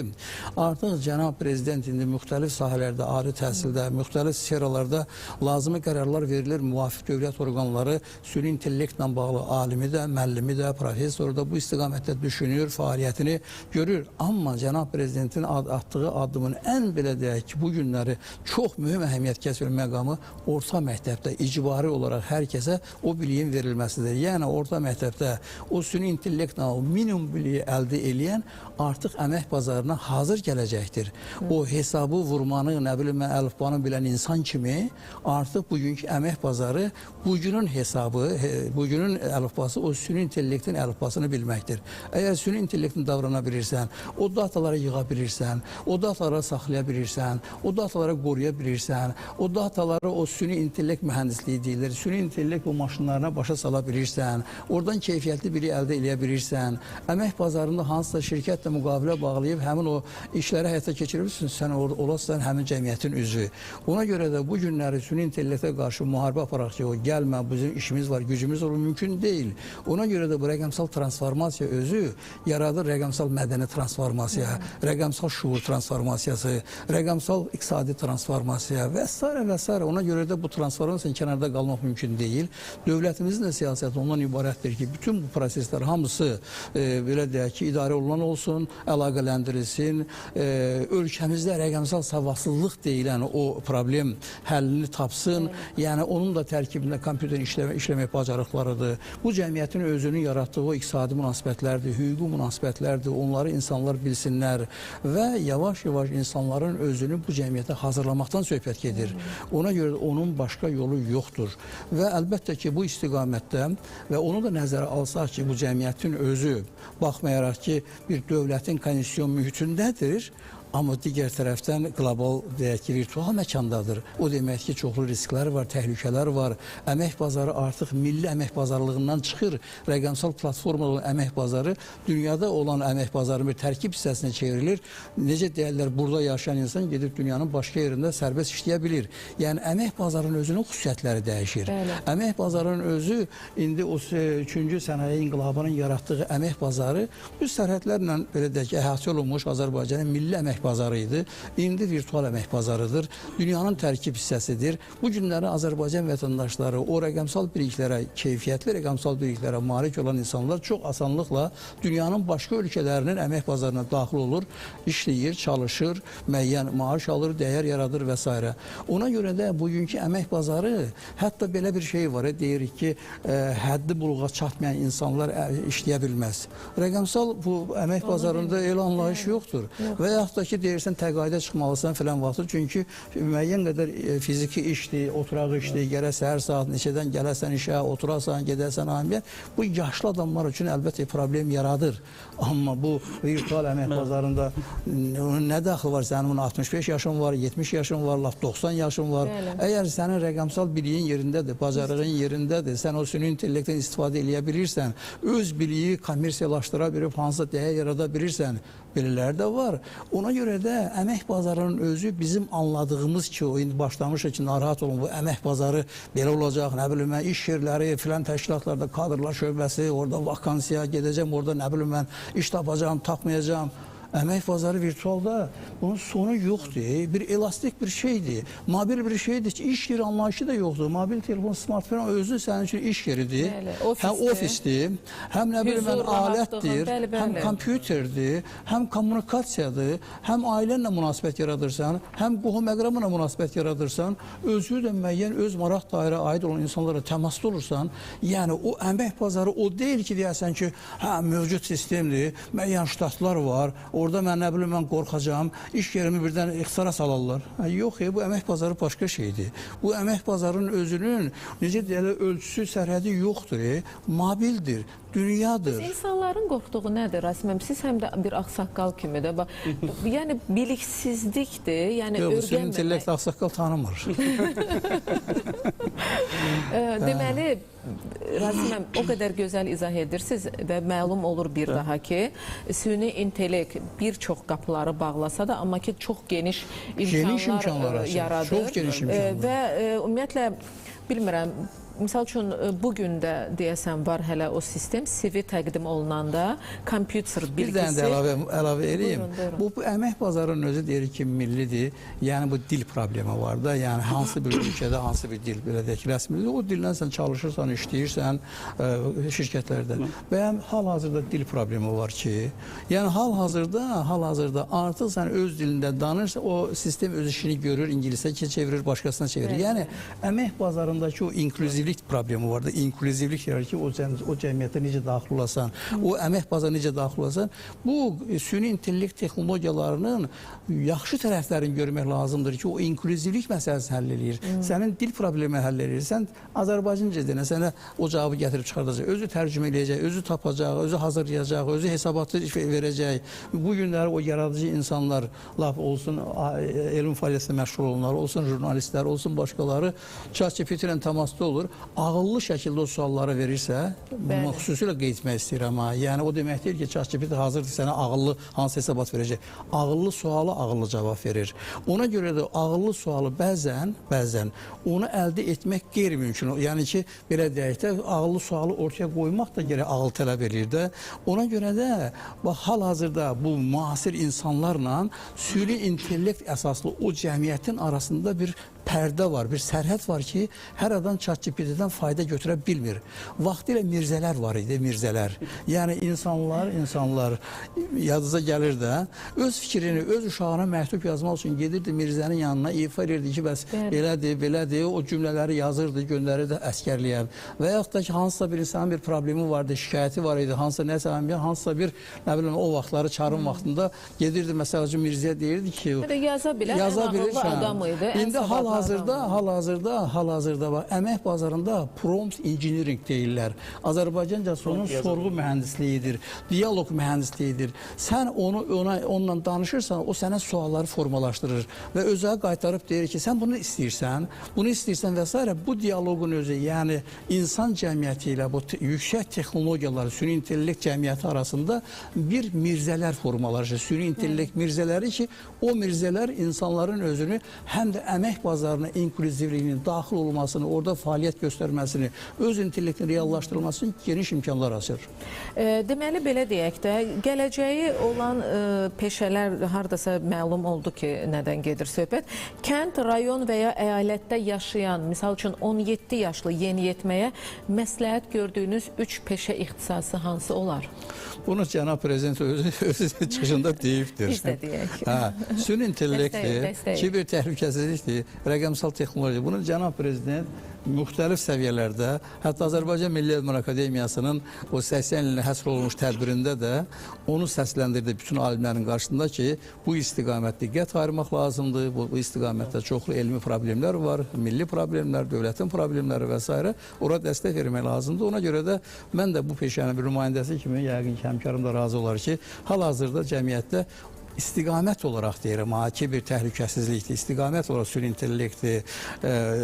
artıq cənab prezident indi müxtəlif sahələrdə, ali təhsildə, müxtəlif sferalarda lazımi qərarlar verilir, müvafiq dövlət orqanları süni intellektlə bağlı alimi də, müəllimi də, professoru da bu istiqamətdə düşünür, fəaliyyətini görür. Amma cənab prezidentin atdığı addımın ən belə deyək ki, bu günləri çox mühüm əhəmiyyət kəsb məqamı orta məktəbdə icbari olaraq hər kəsə o biliyin verilməsidir. Yəni, orta məktəbdə o süni intellektlə o minimum biliyi əldə eləyən artıq əmək bazarına hazır gələcəkdir. O hesabı vurmanı, nə bilim, əlifbanı bilən insan kimi artıq bugünkü əmək bazarı bugünün hesabı, bugünün əlifbası o süni intellektin əlifbasını bilməkdir. Əgər süni intellektin davrana bilirsən, o dataları yığa bilirsən, o dataları saxlaya bilirsən, o dataları qoruya bilirsən, o dataları o süni intellekt mühəndisliyi deyilir, süni intellekt bu maşınlarına başa sala bilirsən, oradan keyfiyyətli biri əldə eləyə bilirsən, əmək bazarında hansısa şirkətlə müqavilə bağlayıb həmin o işləri həyata keçirirsən, sən olasan həmin cəmiyyətin üzvü. Ona görə də bu günləri süni intellektə qarşı müharibə aparaq ki, o gəlmə, bizim işimiz var, gücümüz var, mümkün deyil. Ona görə də bu rəqəmsal transformasiya özü yaradır, rəqəmsal mədəni transformasiya, rəqəmsal şuur transformasiyası, rəqəmsal iqtisadi transformasiya və s. və s. Ona görə də bu transformasiyanın kənarda qalmaq mümkün deyil. Dövlətimizin də siyasəti ondan ibarətdir ki, bütün bu proseslər hamısı belə deyək ki, idarə olunan olsun, əlaqələndirilsin. Ölkəmizdə rəqəmsal savadsızlıq deyilən o problem həllini tapsın. Yəni, onun da tərkibində kompüter işləmək bacarıqlarıdır. Bu cəmiyyətin özünün yaratdığı o iqtisadi münasibətlərdir, hüquqi münasibətlərdir. Onları insanlar bilsinlər və yavaş-yavaş insanların özünü bu cəmiyyətə hazırlamaqdan söhbət gedir. Ona görə onun başqa yolu yoxdur. Və əlbəttə ki, bu istiqamətdə və onu da nəzərə alsaq ki, bu cəmiyyətin özü, baxmayaraq ki, bir dövlətin konstitusiyon mühitindədir, Amma digər tərəfdən qlobal deyək ki, virtual məkandadır. O demək ki, çoxlu risklər var, təhlükələr var. Əmək bazarı artıq milli əmək bazarlığından çıxır. Rəqəmsal platformalı əmək bazarı dünyada olan əmək bazarının bir tərkib hissəsinə çevrilir. Necə deyirlər, burada yaşayan insan gedib dünyanın başqa yerində sərbəst işləyə bilir. Yəni əmək bazarının özünün xüsusiyyətləri dəyişir. Bəli. Əmək bazarının özü indi o 3-cü sənaye inqilabının yaratdığı əmək bazarı bu sərhədlərlə belə deyək ki, əhatə olunmuş Azərbaycanın milli əmək bazarı idi. İndi virtual əmək bazarıdır. Dünyanın tərkib hissəsidir. Bu günləri Azərbaycan vətəndaşları o rəqəmsal biliklərə, keyfiyyətli rəqəmsal biliklərə malik olan insanlar çox asanlıqla dünyanın başqa ölkələrinin əmək bazarına daxil olur, işləyir, çalışır, müəyyən maaş alır, dəyər yaradır və s. Ona görə də bugünkü əmək bazarı hətta belə bir şey var, deyirik ki, həddi buluğa çatmayan insanlar işləyə bilməz. Rəqəmsal bu əmək bazarında elə anlayış yoxdur. Və yaxud da ki, deyirsən təqaüdə çıxmalısan filan vaxtı, çünki müəyyən qədər fiziki işdir, oturaq işdir, gərək səhər saat neçədən gələsən işə, oturasan, gedəsən hamiyə. Bu yaşlı adamlar üçün əlbəttə problem yaradır. Amma bu virtual əmək bazarında nə daxil var? Sənin 65 yaşın var, 70 yaşın var, 90 yaşın var. Əgər sənin rəqəmsal biliyin yerindədir, bacarığın yerindədir, sən o süni intellektdən istifadə edə bilirsən, öz biliyi kommersiyalaşdıra bilib hansısa dəyər yarada bilirsən, belələri də var. Ona görə də əmək bazarının özü bizim anladığımız ki, o indi başlamışıq ki, narahat olun, bu əmək bazarı belə olacaq, nə bilim mən, iş yerləri, filan təşkilatlarda kadrlar şöbəsi, orada vakansiya gedəcəm, orada nə bilim mən, iş tapacağım, tapmayacağım. Əmək bazarı virtualda bunun sonu yoxdur. Bir elastik bir şeydir. Mobil bir şeydir ki, iş yeri anlayışı da yoxdur. Mobil telefon, smartfon özü sənin üçün iş yeridir. Həm ofisdir, həm nə bilim mən, alətdir, həm kompüterdir, həm kommunikasiyadır, həm ailənlə münasibət yaradırsan, həm qohum əqrəbinlə münasibət yaradırsan, özü də müəyyən öz maraq dairə aid olan insanlara təmasda olursan, yəni o əmək bazarı o deyil ki, deyəsən ki, hə, mövcud sistemdir, müəyyən ştatlar var, orada mən nə bilim mən qorxacağam, iş yerimi birdən ixtisara salarlar. Yox, bu əmək bazarı başqa şeydir. Bu əmək bazarının özünün necə deyirlər, ölçüsü, sərhədi yoxdur, mobildir, dünyadır. İnsanların qorxduğu nədir, Rasiməm? Siz həm də bir ağsaqqal kimi də, yəni biliksizlikdir, yəni öyrənməmək. Yox, intellekt ağsaqqal tanımır. Deməli, Rasiməm, o qədər gözəl izah edirsiniz və məlum olur bir daha ki, süni intellekt bir çox qapıları bağlasa da, amma ki, çox geniş imkanlar yaradır. Çox geniş imkanlar. Və ümumiyyətlə, bilmirəm, misal üçün, bugün də deyəsən var hələ o sistem, CV təqdim olunanda kompüter bilgisi... Bir dənə də əlavə edeyim. Bu əmək bazarının özü deyir ki, millidir. Yəni bu dil problemi var da. Yəni hansı bir ölkədə, hansı bir dil belə deyək ki, rəsmidir. O dildən sən çalışırsan, işləyirsən şirkətlərdə. Və hal-hazırda dil problemi var ki, yəni hal-hazırda artıq sən öz dilində danırsa, o sistem öz işini görür, ingilisə çevirir, başqasına çevirir. Yəni əmək bazarındakı o inklüziv problemi var da, inklüzivlik deyir ki, o cəmiyyətə necə daxil olasan, o əmək bazarına necə daxil olasan, bu süni intellekt texnologiyalarının yaxşı tərəflərini görmək lazımdır ki, o inklüzivlik məsələsini həll edir. Sənin dil problemi həll edir. Sən Azərbaycanca deyən, sənə o cavabı gətirib çıxardacaq, özü tərcümə edəcək, özü tapacaq, özü hazırlayacaq, özü hesabatı verəcək. Bu günləri o yaradıcı insanlar, laf olsun, elm fəaliyyətlə məşğul olanlar, olsun jurnalistlər, olsun başqaları, ChatGPT ilə təmasda olur. Ağıllı şəkildə o sualları verirsə, bunu xüsusilə qeyd etmək istəyirəm. Yəni o demək deyil ki, ChatGPT hazırdır, sənə ağıllı hansı hesabat verəcək. Ağıllı suala ağıllı cavab verir. Ona görə də ağıllı sualı bəzən onu əldə etmək qeyri-mümkün. Yəni ki, belə deyək də, ağıllı sualı ortaya qoymaq da gərək ağıl tələb edir də. Ona görə də hal-hazırda bu müasir insanlarla süni intellekt əsaslı o cəmiyyətin arasında bir pərdə var, bir sərhəd var ki, hər adam ChatGPT-dən fayda götürə bilmir. Vaxtilə mirzələr var idi, mirzələr. Yəni insanlar yadınıza gəlir də, öz fikrini, öz uşağına məktub yazmaq üçün gedirdi mirzənin yanına, ifa edirdi ki, bəs belədir, o cümlələri yazırdı, göndərirdi əskərliyə. Və yaxud da ki, hansısa bir insanın bir problemi vardı, şikayəti var idi, hansısa bir, nə biləm, o vaxtları çarın vaxtında gedirdi, məsəl üçün mirzəyə deyirdi ki, yaza bilən ən ağıllı adam idi. İndi hal-hazırda əmək bazarı qabağında prompt engineering deyirlər. Azərbaycanca onun sorğu mühəndisliyidir, diyaloq mühəndisliyidir. Sən onunla danışırsan, o sənə sualları formalaşdırır və özə qaytarıb deyir ki, sən bunu istəyirsən və s. Bu diyaloqun özü, yəni insan cəmiyyəti ilə bu yüksək texnologiyalar, süni intellekt cəmiyyəti arasında bir mirzələr formalaşır. Süni intellekt mirzələri ki, o mirzələr insanların özünü həm də əmək bazarına inklüzivliyinin daxil olmasını, orada fəaliyyət göstərməsini, öz intellektin reallaşdırılmasını geniş imkanlar açır. Deməli, belə deyək də, gələcəyi olan peşələr hardasa məlum oldu ki, nədən gedir söhbət. Kənd, rayon və ya əyalətdə yaşayan, misal üçün 17 yaşlı yeniyetməyə məsləhət gördüyünüz 3 peşə ixtisası hansı olar? Bunu cənab prezident özü çıxışında deyibdir. Biz də deyək. Süni intellektdir, kiber təhlükəsizlikdir, rəqəmsal texnologiya. Bunu cənab prezident müxtəlif səviyyələrdə, hətta Azərbaycan Milli Elmlər Akademiyasının o 80 ilə həsr olunmuş tədbirində də onu səsləndirdi bütün alimlərin qarşısında ki, bu istiqamətdə diqqət ayırmaq lazımdır. Bu istiqamətdə çoxlu elmi problemlər var, milli problemlər, dövlətin problemləri və s. Ora dəstək vermək lazımdır. Ona görə də mən də bu peşənin bir nümayəndəsi kimi yəqin ki, həmkarım da razı olar ki, hal-hazırda cəmiyyətdə istiqamət olaraq deyirəm, kiber təhlükəsizlikdir, istiqamət olaraq süni intellektdir,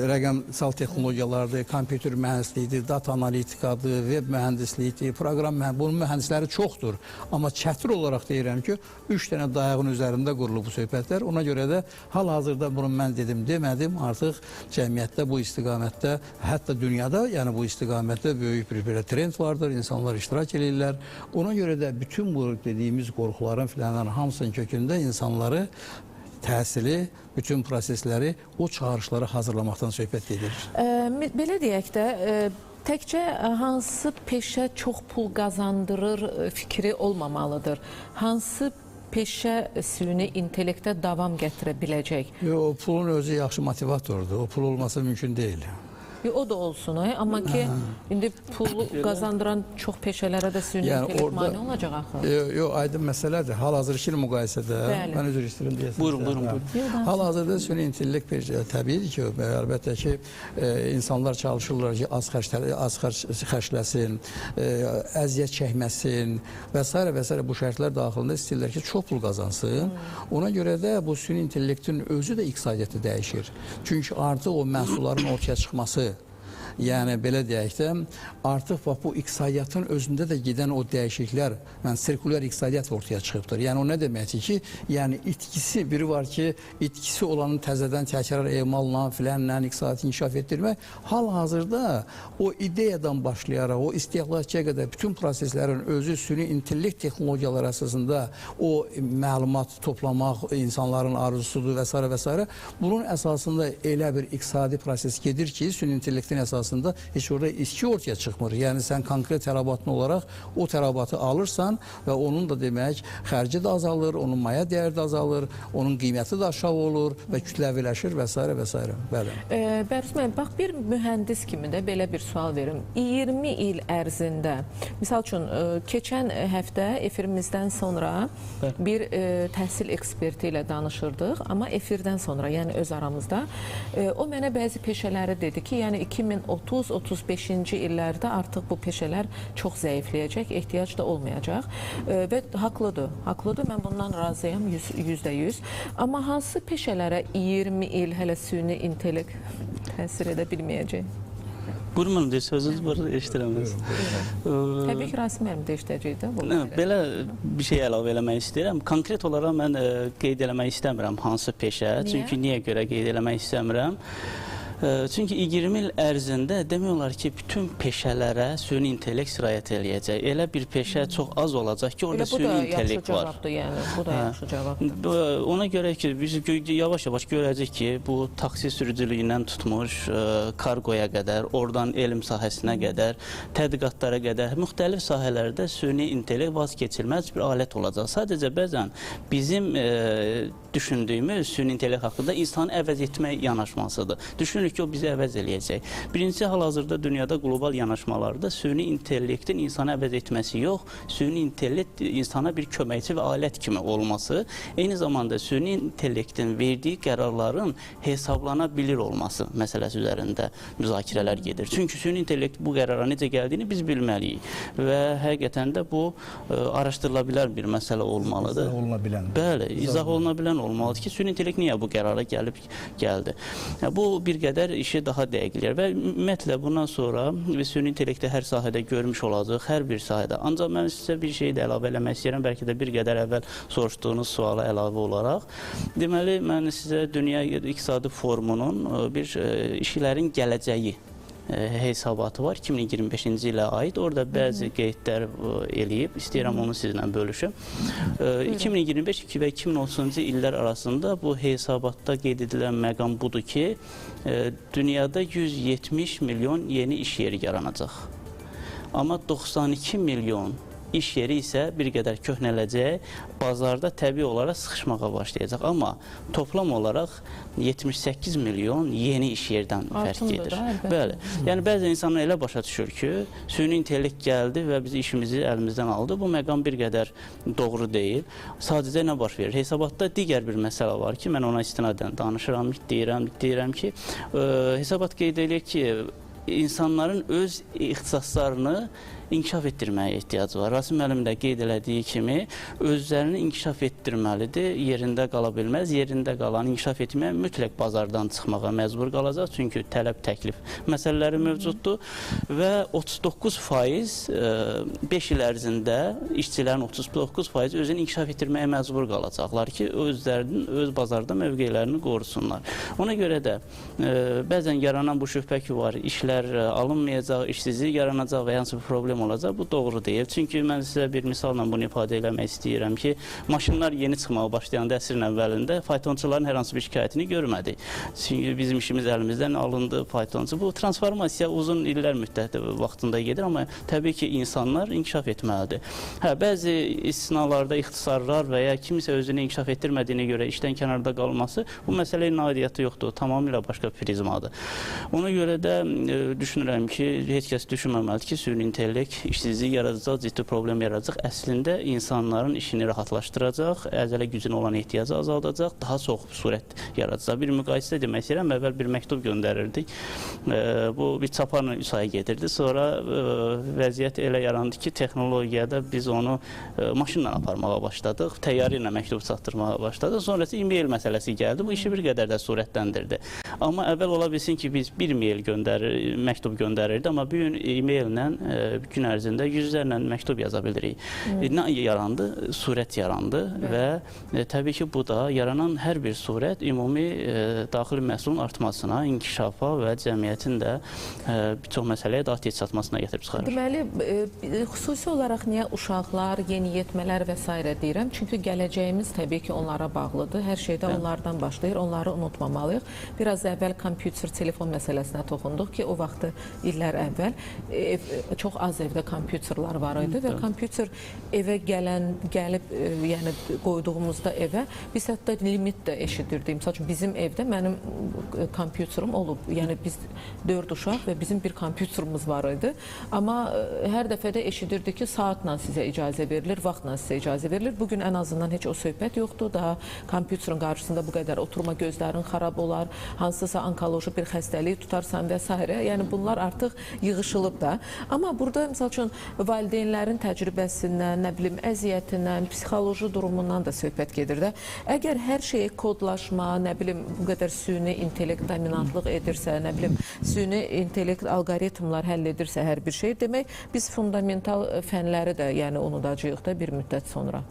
rəqəmsal texnologiyalardır, kompüter mühəndisliyidir, data analitikadır, web mühəndisliyidir, proqram mühəndisliyidir. Bunun mühəndisləri çoxdur. Amma çətir olaraq deyirəm ki, 3 dənə dayağın üzərində qurulub bu söhbətlər. Ona görə də hal-hazırda bunu mən demədim. Artıq cəmiyyətdə bu istiqamətdə, hətta dünyada, yəni bu istiqamətdə böyük bir trend vardır. İnsanlar iştirak edirlər. Ona görə də bütün bu dediyimiz qorxuların filanların hamısının kökündə insanları, təhsili, bütün prosesləri, o çağırışları hazırlamaqdan söhbət edir. Belə deyək də, təkcə hansı peşə çox pul qazandırır fikri olmamalıdır? Hansı peşə süni intellektə davam gətirə biləcək? O pulun özü yaxşı motivatordur. O pul olması mümkün deyil. O da olsun, amma ki, indi pul qazandıran çox peşələrə də süni intellekt mane olacaq axı. Yox, aydın məsələdir. Hal-hazırki müqayisədə, mən üzr istəyirəm deyəsən. Buyurun. Hal-hazırda süni intellekt təbiidir ki, əlbəttə ki, insanlar çalışırlar ki, az xərcləsin, əziyyət çəkməsin və s. bu şərtlər daxilində istəyirlər ki, çox pul qazansın. Ona görə də bu süni intellektin özü də iqtisadiyyatı dəyişir. Çünki artıq o məhsulların ortaya çıxması, yəni belə deyək də, artıq bu iqtisadiyyatın özündə də gedən o dəyişikliklər, sirkulyar iqtisadiyyat ortaya çıxıbdır. Yəni o nə deməkdir ki, yəni itkisi, biri var ki, itkisi olanın təzədən təkrar emalla, filanla iqtisadiyyatı inkişaf etdirmək, hal-hazırda o ideyadan başlayaraq, o istehlakçıya qədər bütün proseslərin özü süni intellekt texnologiyaları əsasında o məlumat toplamaq insanların arzusudur və s. Bunun əsasında elə bir iqtisadi proses gedir ki, süni intellektin əsasında heç orada içki ortaya çıxmır. Yəni sən konkret tələbatın olaraq o təlabatı alırsan və onun da demək xərci də azalır, onun maya dəyəri də azalır, onun qiyməti də aşağı olur və kütləviləşir və s. və s. Bəli. Bərus müəllim, bax bir mühəndis kimi də belə bir sual verim. 20 il ərzində, misal üçün keçən həftə efirimizdən sonra bir təhsil eksperti ilə danışırdıq, amma efirdən sonra, yəni öz aramızda o mənə bəzi peşələri dedi ki, yəni 2030-35-ci illərdə artıq bu peşələr çox zəifləyəcək, ehtiyac da olmayacaq və haqlıdır, mən bundan razıyam %100. Amma hansı peşələrə 20 il hələ süni intellekt təsir edə bilməyəcək? Buyurun, sözünüz var, eşidirəməz. Təbii ki, Rasim müəllim də işləyəcək də. Belə bir şey əlavə eləmək istəyirəm. Konkret olaraq mən qeyd eləmək istəmirəm hansı peşə. Çünki niyə görə qeyd eləmək istəmirəm? Çünki 20 il ərzində demək olar ki, bütün peşələrə süni intellekt sirayət eləyəcək. Elə bir peşə çox az olacaq ki, orada süni intellekt var. Bu da yaxşı cavabdır. Ona görə ki, biz yavaş-yavaş görəcək ki, bu taksi sürücülüyündən tutmuş, kargoya qədər, oradan elm sahəsinə qədər, tədqiqatlara qədər, müxtəlif sahələrdə süni intellekt vazgeçilməz bir alət olacaq. Sadəcə bəzən bizim düşündüyümüz süni intellekt haqqında insanı əvəz etmək yanaşmasıdır. Düşünürük düşünmürük ki, o bizi əvəz eləyəcək. Birincisi, hal-hazırda dünyada qlobal yanaşmalarda süni intellektin insanı əvəz etməsi yox, süni intellekt insana bir köməkçi və alət kimi olması, eyni zamanda süni intellektin verdiyi qərarların hesablana bilir olması məsələsi üzərində müzakirələr gedir. Çünki süni intellekt bu qərara necə gəldiyini biz bilməliyik və həqiqətən də bu araşdırıla bilər bir məsələ olmalıdır. İzah oluna bilən. Bəli, izah oluna bilən olmalıdır ki, süni intellekt niyə bu qərara gəldi. Bu bir qədər işi daha dəqiqləyir və ümumiyyətlə bundan sonra süni intellektdə hər sahədə görmüş olacaq, hər bir sahədə. Ancaq mən sizə bir şey də əlavə eləmək istəyirəm, bəlkə də bir qədər əvvəl soruşduğunuz suala əlavə olaraq. Deməli, mən sizə Dünya İqtisadi Forumunun bir işlərin gələcəyi hesabatı var 2025-ci ilə aid. Orada bəzi qeydlər eləyib. İstəyirəm onu sizlə bölüşüm. 2025 və 2030-cu illər arasında bu hesabatda qeyd edilən məqam budur ki, dünyada 170 milyon yeni iş yeri yaranacaq. Amma 92 milyon iş yeri isə bir qədər köhnələcək, bazarda təbii olaraq sıxışmağa başlayacaq. Amma toplam olaraq 78 milyon yeni iş yerdən fərq edir. Bəli. Yəni, bəzi insanlar elə başa düşür ki, süni intellekt gəldi və biz işimizi əlimizdən aldı. Bu məqam bir qədər doğru deyil. Sadəcə nə baş verir? Hesabatda digər bir məsələ var ki, mən ona istinadən danışıram, deyirəm ki, hesabat qeyd edir ki, insanların öz ixtisaslarını inkişaf etdirməyə ehtiyacı var. Rasim müəllim də qeyd elədiyi kimi özlərini inkişaf etdirməlidir, yerində qala bilməz. Yerində qalan inkişaf etməyə mütləq bazardan çıxmağa məcbur qalacaq. Çünki tələb təklif məsələləri mövcuddur və 39% 5 il ərzində işçilərin 39% özünü inkişaf etdirməyə məcbur qalacaqlar ki, özlərinin öz bazarda mövqelərini qorusunlar. Ona görə də bəzən yaranan bu şübhə ki var, işlər alınmayacaq, işsizlik yaranacaq və hansı bir problem olacaq, bu doğru deyil. Çünki mən sizə bir misalla bunu ifadə eləmək istəyirəm ki, maşınlar yeni çıxmağa başlayanda əsrin əvvəlində faytonçuların hər hansı bir şikayətini görmədik. Çünki bizim işimiz əlimizdən alındı, faytonçu. Bu transformasiya uzun illər müddəti vaxtında gedir, amma təbii ki, insanlar inkişaf etməlidir. Bəzi istisnalarda ixtisarlar və ya kimisə özünü inkişaf etdirmədiyinə görə işdən kənarda qalması bu məsələyə aidiyyatı yoxdur, tamamilə başqa prizmadır. Ona görə də düşünürəm ki, heç kəs düşünməməlidir ki, süni intellekt işsizlik yaradacaq, ciddi problem yaradacaq. Əslində insanların işini rahatlaşdıracaq, əzələ gücünə olan ehtiyacı azaldacaq, daha çox sürət yaradacaq. Bir müqayisə demək istəyirəm, əvvəl bir məktub göndərirdik. Bu bir çaparla 3 ay gedirdi. Sonra vəziyyət elə yarandı ki, texnologiyada biz onu maşınla aparmağa başladıq, təyyarə ilə məktub çatdırmağa başladıq. Sonrası e-mail məsələsi gəldi. Bu işi bir qədər də sürətləndirdi. Amma əvvəl ola bilsin ki, biz bir mail məktub göndərirdi, amma bu gün e-maillə gün ərzində yüzlərlə məktub yaza bilirik. Nə yarandı? Surət yarandı və təbii ki, bu da yaranan hər bir surət ümumi daxili məhsulun artmasına, inkişafa və cəmiyyətin də bir çox məsələyə daha tez çatmasına gətirib çıxarır. Deməli, xüsusi olaraq niyə uşaqlar, yeniyetmələr və s. deyirəm? Çünki gələcəyimiz təbii ki, onlara bağlıdır. Hər şeydə onlardan başlayır, onları unutmamalıyıq. Biraz əvvəl kompüter, telefon məsələsinə toxunduq ki, o vaxtı illər əvvəl çox az evdə kompüterlər var idi və kompüter evə gəlib yəni qoyduğumuzda evə biz hətta limit də eşidirdik. Məsəl üçün bizim evdə mənim kompüterim olub. Yəni biz 4 uşaq və bizim bir kompüterimiz var idi. Amma hər dəfə də eşidirdik ki, saatla sizə icazə verilir, vaxtla sizə icazə verilir. Bugün ən azından heç o söhbət yoxdur. Daha kompüterin qarşısında bu qədər oturma, gözlərin xarab olar, hansısa onkoloji bir xəstəlik tutarsan və s. Yəni bunlar artıq yığışılıb da. Amma burada məsəl üçün valideynlərin təcrübəsindən, nə bilim, əziyyətindən, psixoloji durumundan da söhbət gedir də. Əgər hər şeyi kodlaşma, nə bilim, bu qədər süni intellekt dominantlıq edirsə, nə bilim, süni intellekt alqoritmlar həll edirsə hər bir şey, demək biz fundamental fənləri də yəni unudacağıq da bir müddət sonra.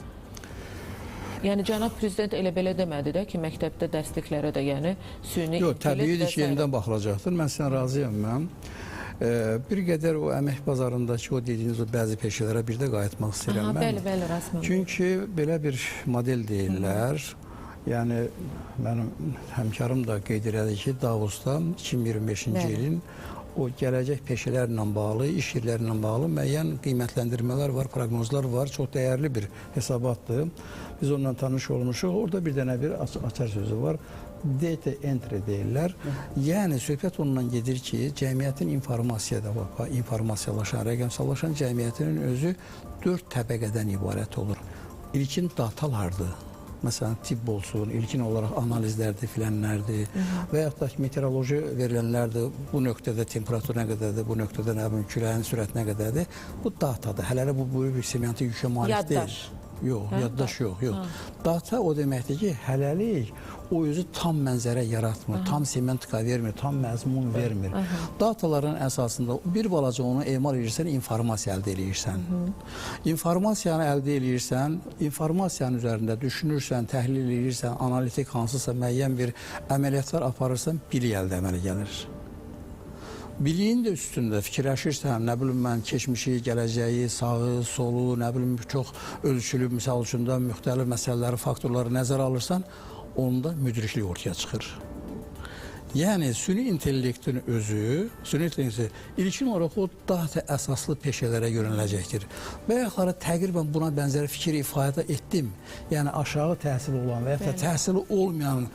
Yəni cənab prezident elə belə demədi də ki, məktəbdə dərsliklərə də yəni süni intellekt. Təbii ki, yenidən baxılacaqdır. Mən sizdən razıyam mən. Bir qədər o əmək bazarındakı o dediyiniz o bəzi peşələrə bir də qayıtmaq istəyirəm mən. Bəli, rəsmən. Çünki belə bir model deyirlər. Yəni mənim həmkarım da qeyd elədi ki, Davosda 2025-ci ilin o gələcək peşələrlə bağlı, iş yerlərlə bağlı müəyyən qiymətləndirmələr var, proqnozlar var. Çox dəyərli bir hesabatdır. Biz onunla tanış olmuşuq. Orada bir dənə bir açar sözü var. data entry deyirlər. Yəni söhbət ondan gedir ki, cəmiyyətin informasiyalaşan, rəqəmsallaşan cəmiyyətinin özü 4 təbəqədən ibarət olur. İlkin datalardır. Məsələn, tibb olsun, ilkin olaraq analizlərdir, filənlərdir və yaxud da ki, meteoroloji verilənlərdir. Bu nöqtədə temperatur nə qədərdir, bu nöqtədə nə bilim, küləyin sürəti nə qədərdir. Bu datadır. Hələ bu böyük bir semantik yükə malik deyil. Yox, yaddaş yox. Data o deməkdir ki, hələlik o özü tam mənzərə yaratmır, tam semantika vermir, tam məzmun vermir. Dataların əsasında bir balaca onu emal edirsən, informasiya əldə edirsən. İnformasiyanı əldə edirsən, informasiyanın üzərində düşünürsən, təhlil edirsən, analitik hansısa müəyyən bir əməliyyatlar aparırsan, bilik əldə əmələ gəlir. Biliyin də üstündə fikirləşirsən, nə bilim mən keçmişi, gələcəyi, sağı, solu, nə bilim çox ölçülü, misal üçün də müxtəlif məsələləri, faktorları nəzərə alırsan, onda müdriklik ortaya çıxır. Yəni, süni intellektin özü, ilkin olaraq o data əsaslı peşələrə yönələcəkdir. Bəyəxları təqribən buna bənzər fikir ifadə etdim. Yəni, aşağı təhsili olan və ya da təhsili olmayan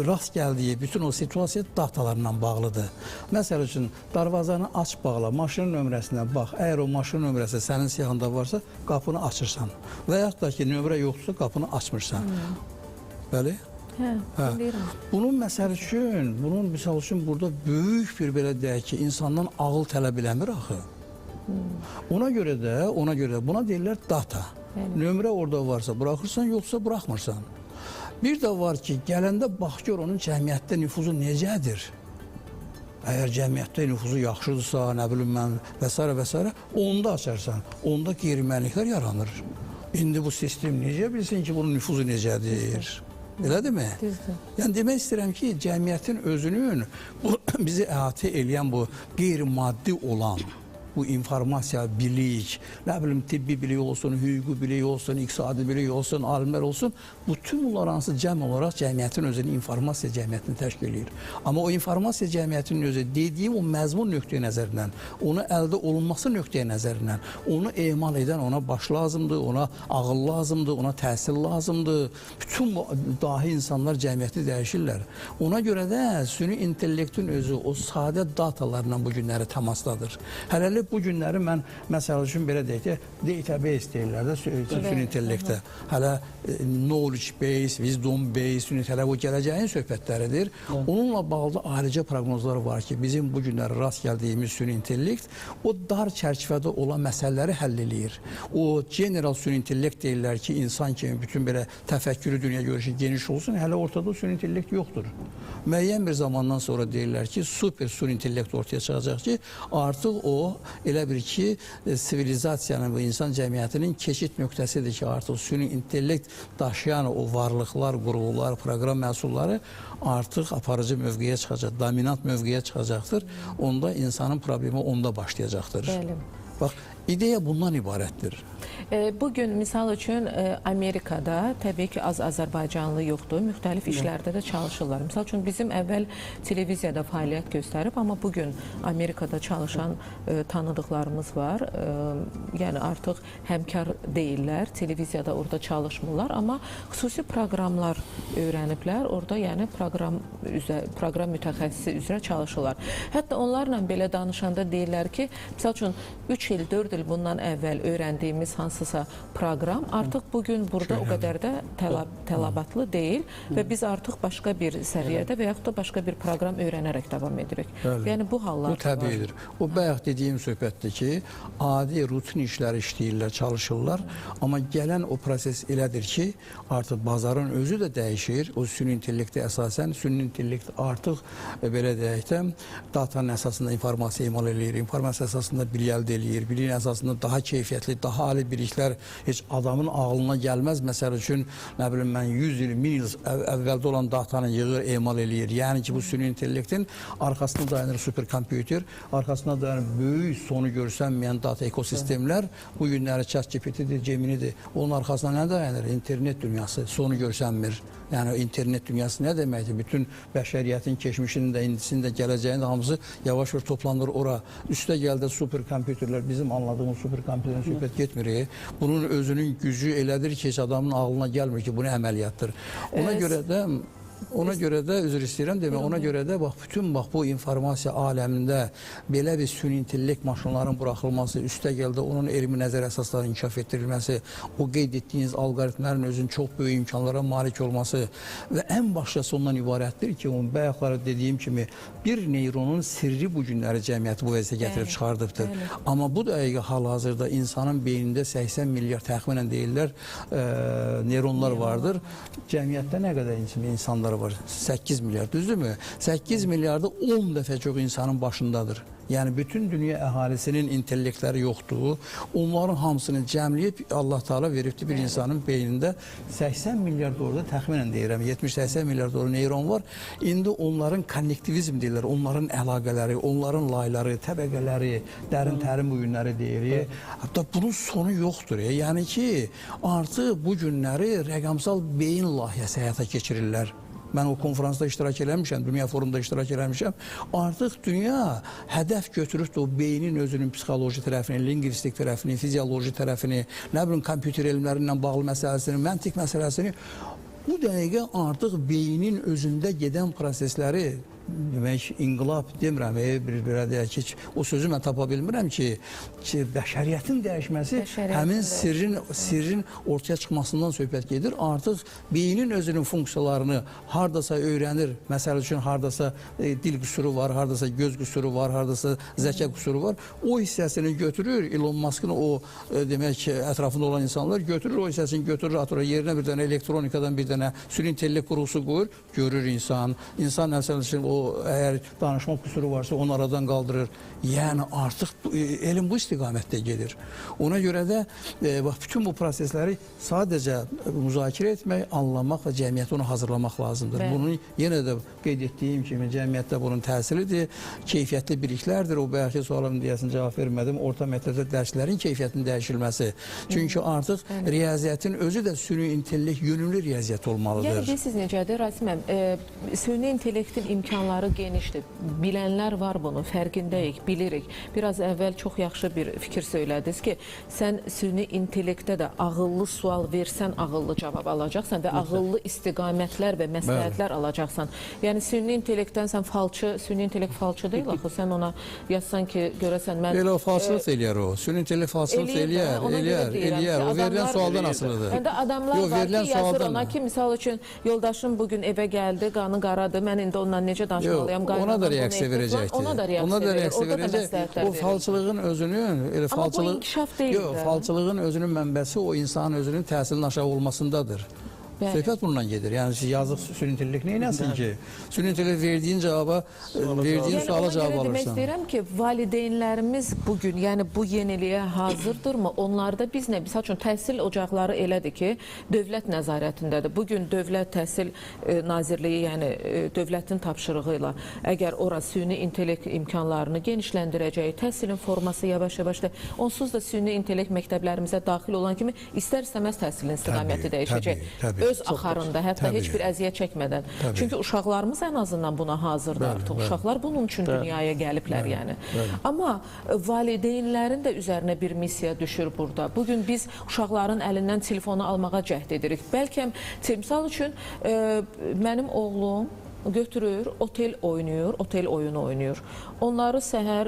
rast gəldiyi bütün o situasiya datalarla bağlıdır. Məsəl üçün, darvazanı aç bağla, maşının nömrəsinə bax. Əgər o maşının nömrəsi sənin siyahında varsa, qapını açırsan. Və yaxud da ki, nömrə yoxdursa, qapını açmırsan. Bəli? Bunun məsəl üçün, misal üçün burada böyük bir belə deyək ki, insandan ağıl tələb eləmir axı. Ona görə də buna deyirlər data. Nömrə orada varsa buraxırsan, yoxsa buraxmırsan. Bir də var ki, gələndə bax gör onun cəmiyyətdə nüfuzu necədir? Əgər cəmiyyətdə nüfuzu yaxşıdırsa, nə bilim mən və s. onda açarsan, onda qeyri-müəlliklər yaranır. İndi bu sistem necə bilsin ki, bunun nüfuzu necədir? Elədirmi? Yəni demək istəyirəm ki, cəmiyyətin özünün bizi əhatə eləyən bu qeyri-maddi olan bu informasiya, bilik, nə bilim tibbi bilik olsun, hüquqi bilik olsun, iqtisadi bilik olsun, alimlər olsun, bütün bunlar hansı cəm olaraq cəmiyyətin özünü informasiya cəmiyyətini təşkil edir. Amma o informasiya cəmiyyətinin özü dediyim o məzmun nöqteyi nəzərindən, onu əldə olunması nöqteyi nəzərindən, onu emal edən ona baş lazımdır, ona ağıl lazımdır, ona təhsil lazımdır. Bütün dahi insanlar cəmiyyəti dəyişirlər. Ona görə də süni intellektin özü o sadə datalarla bu günləri təmasdadır. Hələlik bu günləri mən, məsəl üçün, belə deyək ki, database deyirlər də süni intellektə. Hələ knowledge base, wisdom base, süni intellekt, o gələcəyin söhbətləridir. Onunla bağlı ayrıca proqnozlar var ki, bizim bu günləri rast gəldiyimiz süni intellekt o dar çərçivədə olan məsələləri həll eləyir. O general süni intellekt deyirlər ki, insan kimi bütün belə təfəkkürü, dünya görüşü geniş olsun, hələ ortada süni intellekt yoxdur. Müəyyən bir zamandan sonra deyirlər ki, super süni intellekt ortaya çıxacaq ki, artıq o elə bir ki, sivilizasiyanın və insan cəmiyyətinin keçid nöqtəsidir ki, artıq süni intellekt daşıyan o varlıqlar, qurğular, proqram məhsulları artıq aparıcı mövqeyə çıxacaq, dominant mövqeyə çıxacaqdır. Onda insanın problemi onda başlayacaqdır. Bəli. Bax, ideya bundan ibarətdir. Bugün misal üçün Amerikada təbii ki az Azərbaycanlı yoxdur, müxtəlif işlərdə də çalışırlar. Misal üçün bizim əvvəl televiziyada fəaliyyət göstərib, amma bugün Amerikada çalışan tanıdıqlarımız var. Yəni artıq həmkar deyirlər, televiziyada orada çalışmırlar, amma xüsusi proqramlar öyrəniblər, orada yəni proqram mütəxəssisi üzrə çalışırlar. Hətta onlarla belə danışanda deyirlər ki, misal üçün 3 il, 4 il bundan əvvəl öyrəndiyimiz hansısa proqram artıq bugün burada o qədər də tələbatlı deyil və biz artıq başqa bir səviyyədə və yaxud da başqa bir proqram öyrənərək davam edirik. Yəni bu hallar var. Bu təbiidir. O bayaq dediyim söhbətdir ki, adi rutin işlər işləyirlər, çalışırlar, amma gələn o proses elədir ki, artıq bazarın özü də dəyişir. O süni intellektə əsasən, süni intellekt artıq belə deyək də datanın əsasında informasiya emal eləyir, informasiya əsasında bilik əldə eləyir, biliyin əsasında daha keyfiyyətli, daha ali biliklər heç adamın ağlına gəlməz. Məsəl üçün, nə bilim mən 100 il, 1000 il əvvəldə olan datanı yığır, emal eləyir. Yəni ki, bu süni intellektin arxasında dayanır superkompüter, arxasında dayanır böyük sonu görsənməyən data ekosistemlər. Bu günləri ChatGPT-dir, Gemini-dir. Onun arxasında nə dayanır? İnternet dünyası, sonu görsənmir. Yəni internet dünyası nə deməkdir? Bütün bəşəriyyətin keçmişinin də, indisinin də, gələcəyinin də hamısı yavaş bir toplanır ora. Üstə gəldə superkompüterlər, bizim anladığımız superkompüterdən söhbət getmir. Bunun özünün gücü elədir ki, heç adamın ağlına gəlmir ki, bu nə əməliyyatdır. Ona görə də Ona görə də üzr istəyirəm demək, ona görə də bax bütün bu informasiya aləmində belə bir süni intellekt maşınların buraxılması, üstə gəldə onun elmi nəzər əsaslarının inkişaf etdirilməsi, o qeyd etdiyiniz alqoritmlərin özünün çox böyük imkanlara malik olması və ən başlıcası ondan ibarətdir ki, onun bayaqları dediyim kimi bir neyronun sirri bu günləri cəmiyyəti bu vəziyyətə gətirib çıxardıbdır. Amma bu dəqiqə hal-hazırda insanın beynində 80 milyar təxminən deyirlər neyronlar vardır. Cəmiyyətdə nə qədər insanlar var? 8 milyar, düzdürmü? 8 milyarda 10 dəfə çox insanın başındadır. Yəni bütün dünya əhalisinin intellektləri yoxdur. Onların hamısını cəmləyib Allah Taala veribdi bir insanın beynində 80 milyar dollarda təxminən deyirəm 70-80 milyar dollar neyron var. İndi onların konnektivizm deyirlər, onların əlaqələri, onların layları, təbəqələri, dərin-tərin bu günləri deyirik. Hətta bunun sonu yoxdur. Yəni ki, artıq bu günləri rəqəmsal beyin layihəsi həyata keçirirlər. Mən o konferansda iştirak eləmişəm, dünya forumunda iştirak eləmişəm. Artıq dünya hədəf götürüb də o beynin özünün psixoloji tərəfini, lingvistik tərəfini, fizioloji tərəfini, nə bilim, kompüter elmləri ilə bağlı məsələsini, məntiq məsələsini bu dəqiqə artıq beynin özündə gedən prosesləri demək, inqilab demirəm, bir deyək ki, o sözü mən tapa bilmirəm ki, bəşəriyyətin dəyişməsi həmin sirrin ortaya çıxmasından söhbət gedir. Artıq beynin özünün funksiyalarını hardasa öyrənir, məsəl üçün hardasa dil qüsuru var, hardasa göz qüsuru var, hardasa zəka qüsuru var. O hissəsini götürür, Elon Musk'ın o demək, ətrafında olan insanlar götürür, o hissəsini götürür, atır yerinə bir dənə elektronikadan bir dənə süni intellekt qurğusu qoyur, görür insan. İnsan məsəl üçün o əgər danışma qüsuru varsa onu aradan qaldırır. Yəni artıq elm bu istiqamətdə gedir. Ona görə də bütün bu prosesləri sadəcə müzakirə etmək, anlamaq və cəmiyyəti onu hazırlamaq lazımdır. Bunun yenə də qeyd etdiyim kimi cəmiyyətdə bunun təsiridir, keyfiyyətli biliklərdir. O bayaqki sualın deyəsin cavab vermədim. Orta məktəbdə dərslərin keyfiyyətinin dəyişilməsi. Çünki artıq riyaziyyətin özü də süni intellekt yönümlü riyaziyyət olmalıdır. Yəni bilirsiniz necədir Rasiməm? Süni intellektin imkanları genişdir. Bilənlər var bunu, fərqindəyik, bilirik. Biraz əvvəl çox yaxşı bir fikir söylədiniz ki, sən süni intellektdə də ağıllı sual versən, ağıllı cavab alacaqsan və ağıllı istiqamətlər və məsləhətlər alacaqsan. Yəni süni intellektdən sən falçı, süni intellekt falçı deyil axı, sən ona yazsan ki, görəsən mən... Elə o falçılıq eləyər o, süni intellekt falçılıq eləyər. O verilən sualdan asılıdır. Məndə adamlar var ki, yazır ona ki, misal üçün yoldaşım bugün evə gəldi, qanı qaradı, mən indi ondan necə danışmalıyam? Ona da reaksiya verəcəkdir. Ona da reaksiya verəcək. O falçılığın özünün... Amma bu inkişaf deyil. Yox, falçılığın özünün mənbəsi o insanın özünün təhsilinin aşağı olmasındadır. Söhbət bundan gedir. Yəni yazıq süni intellekt neynəsin ki? Süni intellekt verdiyin cavaba, verdiyin suala cavab alırsan. Demək istəyirəm ki, valideynlərimiz bugün, yəni bu yeniliyə hazırdırmı? Onlarda biz nə? Misal üçün təhsil ocaqları elədir ki, dövlət nəzarətindədir. Bugün Dövlət Təhsil Nazirliyi, yəni dövlətin tapşırığı ilə əgər ora süni intellekt imkanlarını genişləndirəcək, təhsilin forması yavaş-yavaş da, onsuz da süni intellekt məktəblərimizə daxil olan kimi istər-istəməz təhsilin istiqaməti dəyişəcək. Öz axarında, hətta heç bir əziyyət çəkmədən. Çünki uşaqlarımız ən azından buna hazırdır artıq. Uşaqlar bunun üçün dünyaya gəliblər yəni. Amma valideynlərin də üzərinə bir missiya düşür burada. Bugün biz uşaqların əlindən telefonu almağa cəhd edirik. Bəlkə misal üçün mənim oğlum götürür, otel oynayır, otel oyunu oynayır. Onları səhər,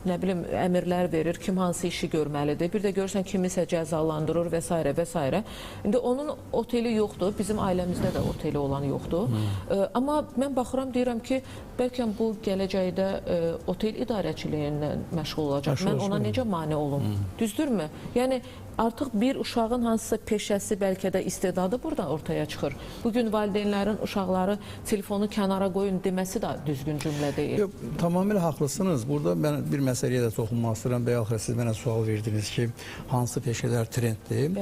nə bilim, əmirlər verir, kim hansı işi görməlidir. Bir də görürsən, kimisə cəzalandırır və s. və s. İndi onun oteli yoxdur, bizim ailəmizdə də oteli olan yoxdur. Amma mən baxıram, deyirəm ki, bəlkə bu gələcəkdə otel idarəçiliyindən məşğul olacaq. Mən ona necə mane olum? Düzdürmü? Yəni, artıq bir uşağın hansısa peşəsi, bəlkə də istedadı buradan ortaya çıxır. Bugün valideynlərin uşaqları telefonu kənara qoyun deməsi də düzgün cümlə deyil. Yox, tamamilə haqlısınız. Burada mən bir məsələyə də toxunmaq istəyirəm. Bəyaxır siz mənə sual verdiniz ki, hansı peşələr trenddir?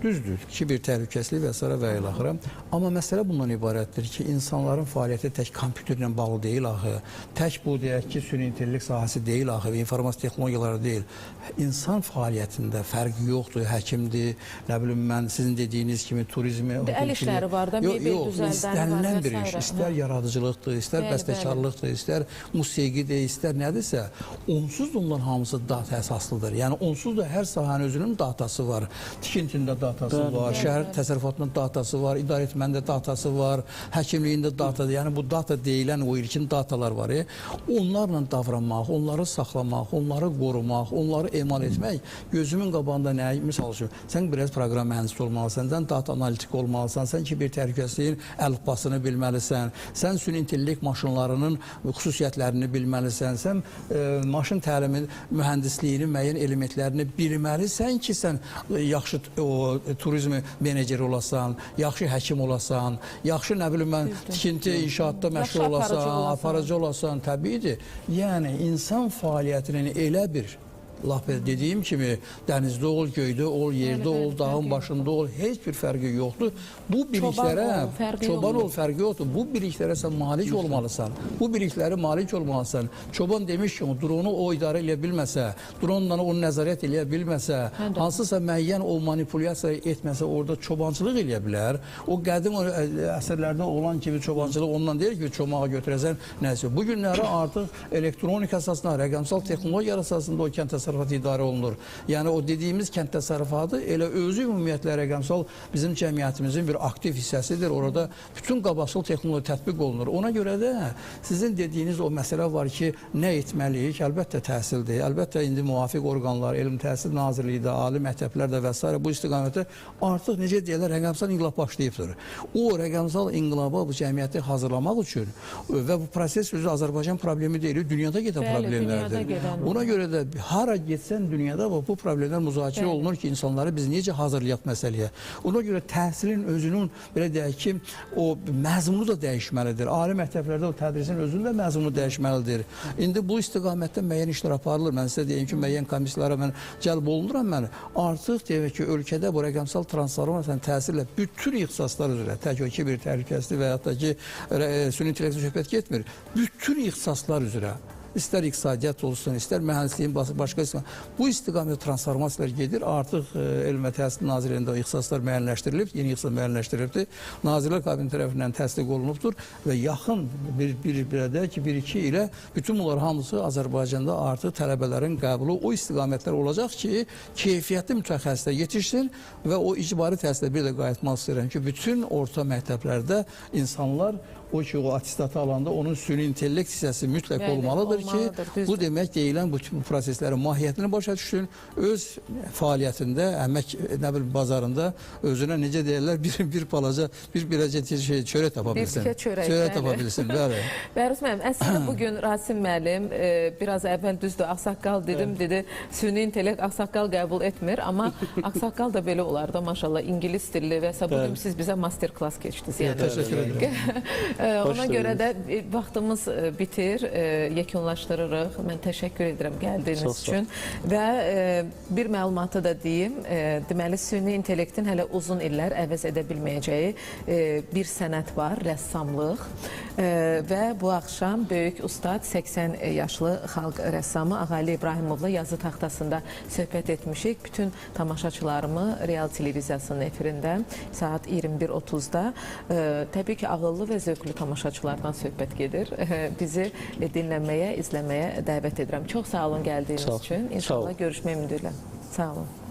Düzdür, kibir, təhlükəsizlik və s. və ilə axıra. Amma məsələ bundan ibarətdir ki, insanların fəaliyyəti tək kompüterlə bağlı deyil axı. Tək bu deyək ki, süni intellekt sahəsi deyil axı və informasiya texnologiyaları deyil. İnsan fəaliyyətində fərqi yoxdur. həkimdir, nə bilim mən sizin dediyiniz kimi turizmi... Əl işləri var da, mebel düzəldəni var istənilən bir və iş, s. istər yaradıcılıqdır, istər bəstəkarlıqdır, istər musiqidir, istər nədirsə, onsuz da onların hamısı data əsaslıdır. Yəni, onsuz da hər sahənin özünün datası var. Tikintində datası var, şəhər təsərrüfatının datası var, idarəetməndə datası var, həkimliyində datadır. Yəni, bu data deyilən o ilkin datalar var. Onlarla davranmaq, onları saxlamaq, onları qorumaq, onları emal etmək gözümün qabağında nəyə? Misal üçün, sən biraz proqram mühəndisi olmalısan, sən data analitik olmalısan, sən kiber təhlükəsizliyin əlifbasını bilməlisən, sən süni intellekt maşınlarının xüsusiyyətlərini bilməlisən, sən maşın təlimi mühəndisliyinin müəyyən elementlərini bilməlisən ki, sən yaxşı turizm meneceri olasan, yaxşı həkim olasan, yaxşı nə bilim mən tikinti, inşaatda məşğul olasan, aparıcı olasan, təbiidir. Yəni, insan fəaliyyətinin elə bir laf dediyim kimi dənizdə ol, göydə ol, yerdə ol, dağın başında ol, heç bir fərqi yoxdur. Bu biliklərə, çoban ol, fərqi yoxdur. Bu biliklərə sən malik olmalısan. Bu bilikləri malik olmalısan. Çoban demiş ki, dronu o idarə edə bilməsə, dronla onu nəzarət edə bilməsə, hansısa müəyyən o manipulyasiya etməsə, orada çobançılıq edə bilər. O qədim əsərlərdə olan kimi çobançılıq ondan deyir ki, çomağa götürəsən nəsə. Bu günləri artıq elektronik əsasında, rəqəmsal texnologiya əsasında o kənd təsərrüfatı idarə olunur. Yəni, o dediyimiz kənd təsərrüfatı elə özü ümumiyyətlə rəqəmsal bizim cəmiyyətimizin bir aktiv hissəsidir. Orada bütün qabaqcıl texnologiya tətbiq olunur. Ona görə də sizin dediyiniz o məsələ var ki, nə etməliyik? Əlbəttə təhsildir. Əlbəttə indi müvafiq orqanlar, Elm Təhsil Nazirliyi də, ali məktəblər də və s. bu istiqamətdə artıq necə deyirlər, rəqəmsal inqilab başlayıbdır. O rəqəmsal inqilaba bu cəmiyyəti hazırlamaq üçün və bu proses özü Azərbaycan problemi deyil, dünyada gedən problemlərdir. Ona görə də hara getsən dünyada bu problemlər müzakirə olunur ki, insanları biz necə hazırlayaq məsələyə. Ona görə təhsilin özünün, belə deyək ki, o məzmunu da dəyişməlidir. Ali məktəblərdə o tədrisin özünün də məzmunu dəyişməlidir. İndi bu istiqamətdə müəyyən işlər aparılır. Mən sizə deyim ki, müəyyən komissiyalara mən cəlb olunuram. Mən artıq deyək ki, ölkədə bu rəqəmsal transformasiya təsirlə bütün ixtisaslar üzrə, tək o kiber təhlükəsizlik və yaxud da ki, süni intellekt söhbət getmir. Bütün ixtisaslar üzrə, istər iqtisadiyyat olsun, istər mühəndisliyin başqa bu istiqamətdə transformasiyalar gedir. Artıq Elm və Təhsil Nazirliyində ixtisaslar müəyyənləşdirilib, yeni ixtisas müəyyənləşdirilibdir. Nazirlər Kabineti tərəfindən təsdiq olunubdur və yaxın bir-iki ilə bütün bunlar hamısı Azərbaycanda artıq tələbələrin qəbulu o istiqamətlər olacaq ki, keyfiyyətli mütəxəssislər yetişsin və o icbari təhsilə bir də qayıtmaq istəyirəm ki, bütün orta məktəblərdə insanlar o ki, o atistatı alanda onun süni intellekt hissəsi mütləq olmalıdır ki, bu demək deyilən bu proseslərin mahiyyətini başa düşsün, öz fəaliyyətində, əmək bazarında özünə necə deyirlər, bir balaca, birəcə çörək tapa bilsin. Çörək tapa bilsin, bəli. Bəruz müəllim, əslində bugün Rasim müəllim biraz əvvəl düzdür, ağsaqqal dedim, dedi, süni intellekt ağsaqqal qəbul etmir, amma ağsaqqal da belə olar da, maşallah, İngilis dilli və s. Bugün siz bizə master class keçdiniz. Təşəkkür edirəm. Ona görə də vaxtımız bitir, yekunlaşdırırıq. Mən təşəkkür edirəm gəldiyiniz üçün. Və bir məlumatı da deyim, deməli, süni intellektin hələ uzun illər əvəz edə bilməyəcəyi bir sənət var, rəssamlıq. Və bu axşam böyük ustad, 80 yaşlı xalq rəssamı Ağali İbrahimovla yazı taxtasında söhbət etmişik. Bütün tamaşaçılarımı Real Televiziyasının efirində saat 21:30-da təbii ki, ağıllı və zövqlü tamaşaçılardan söhbət gedir. Bizi dinləməyə, izləməyə dəvət edirəm. Çox sağ olun gəldiyiniz üçün. İnşallah görüşmək ümidi ilə. Sağ olun.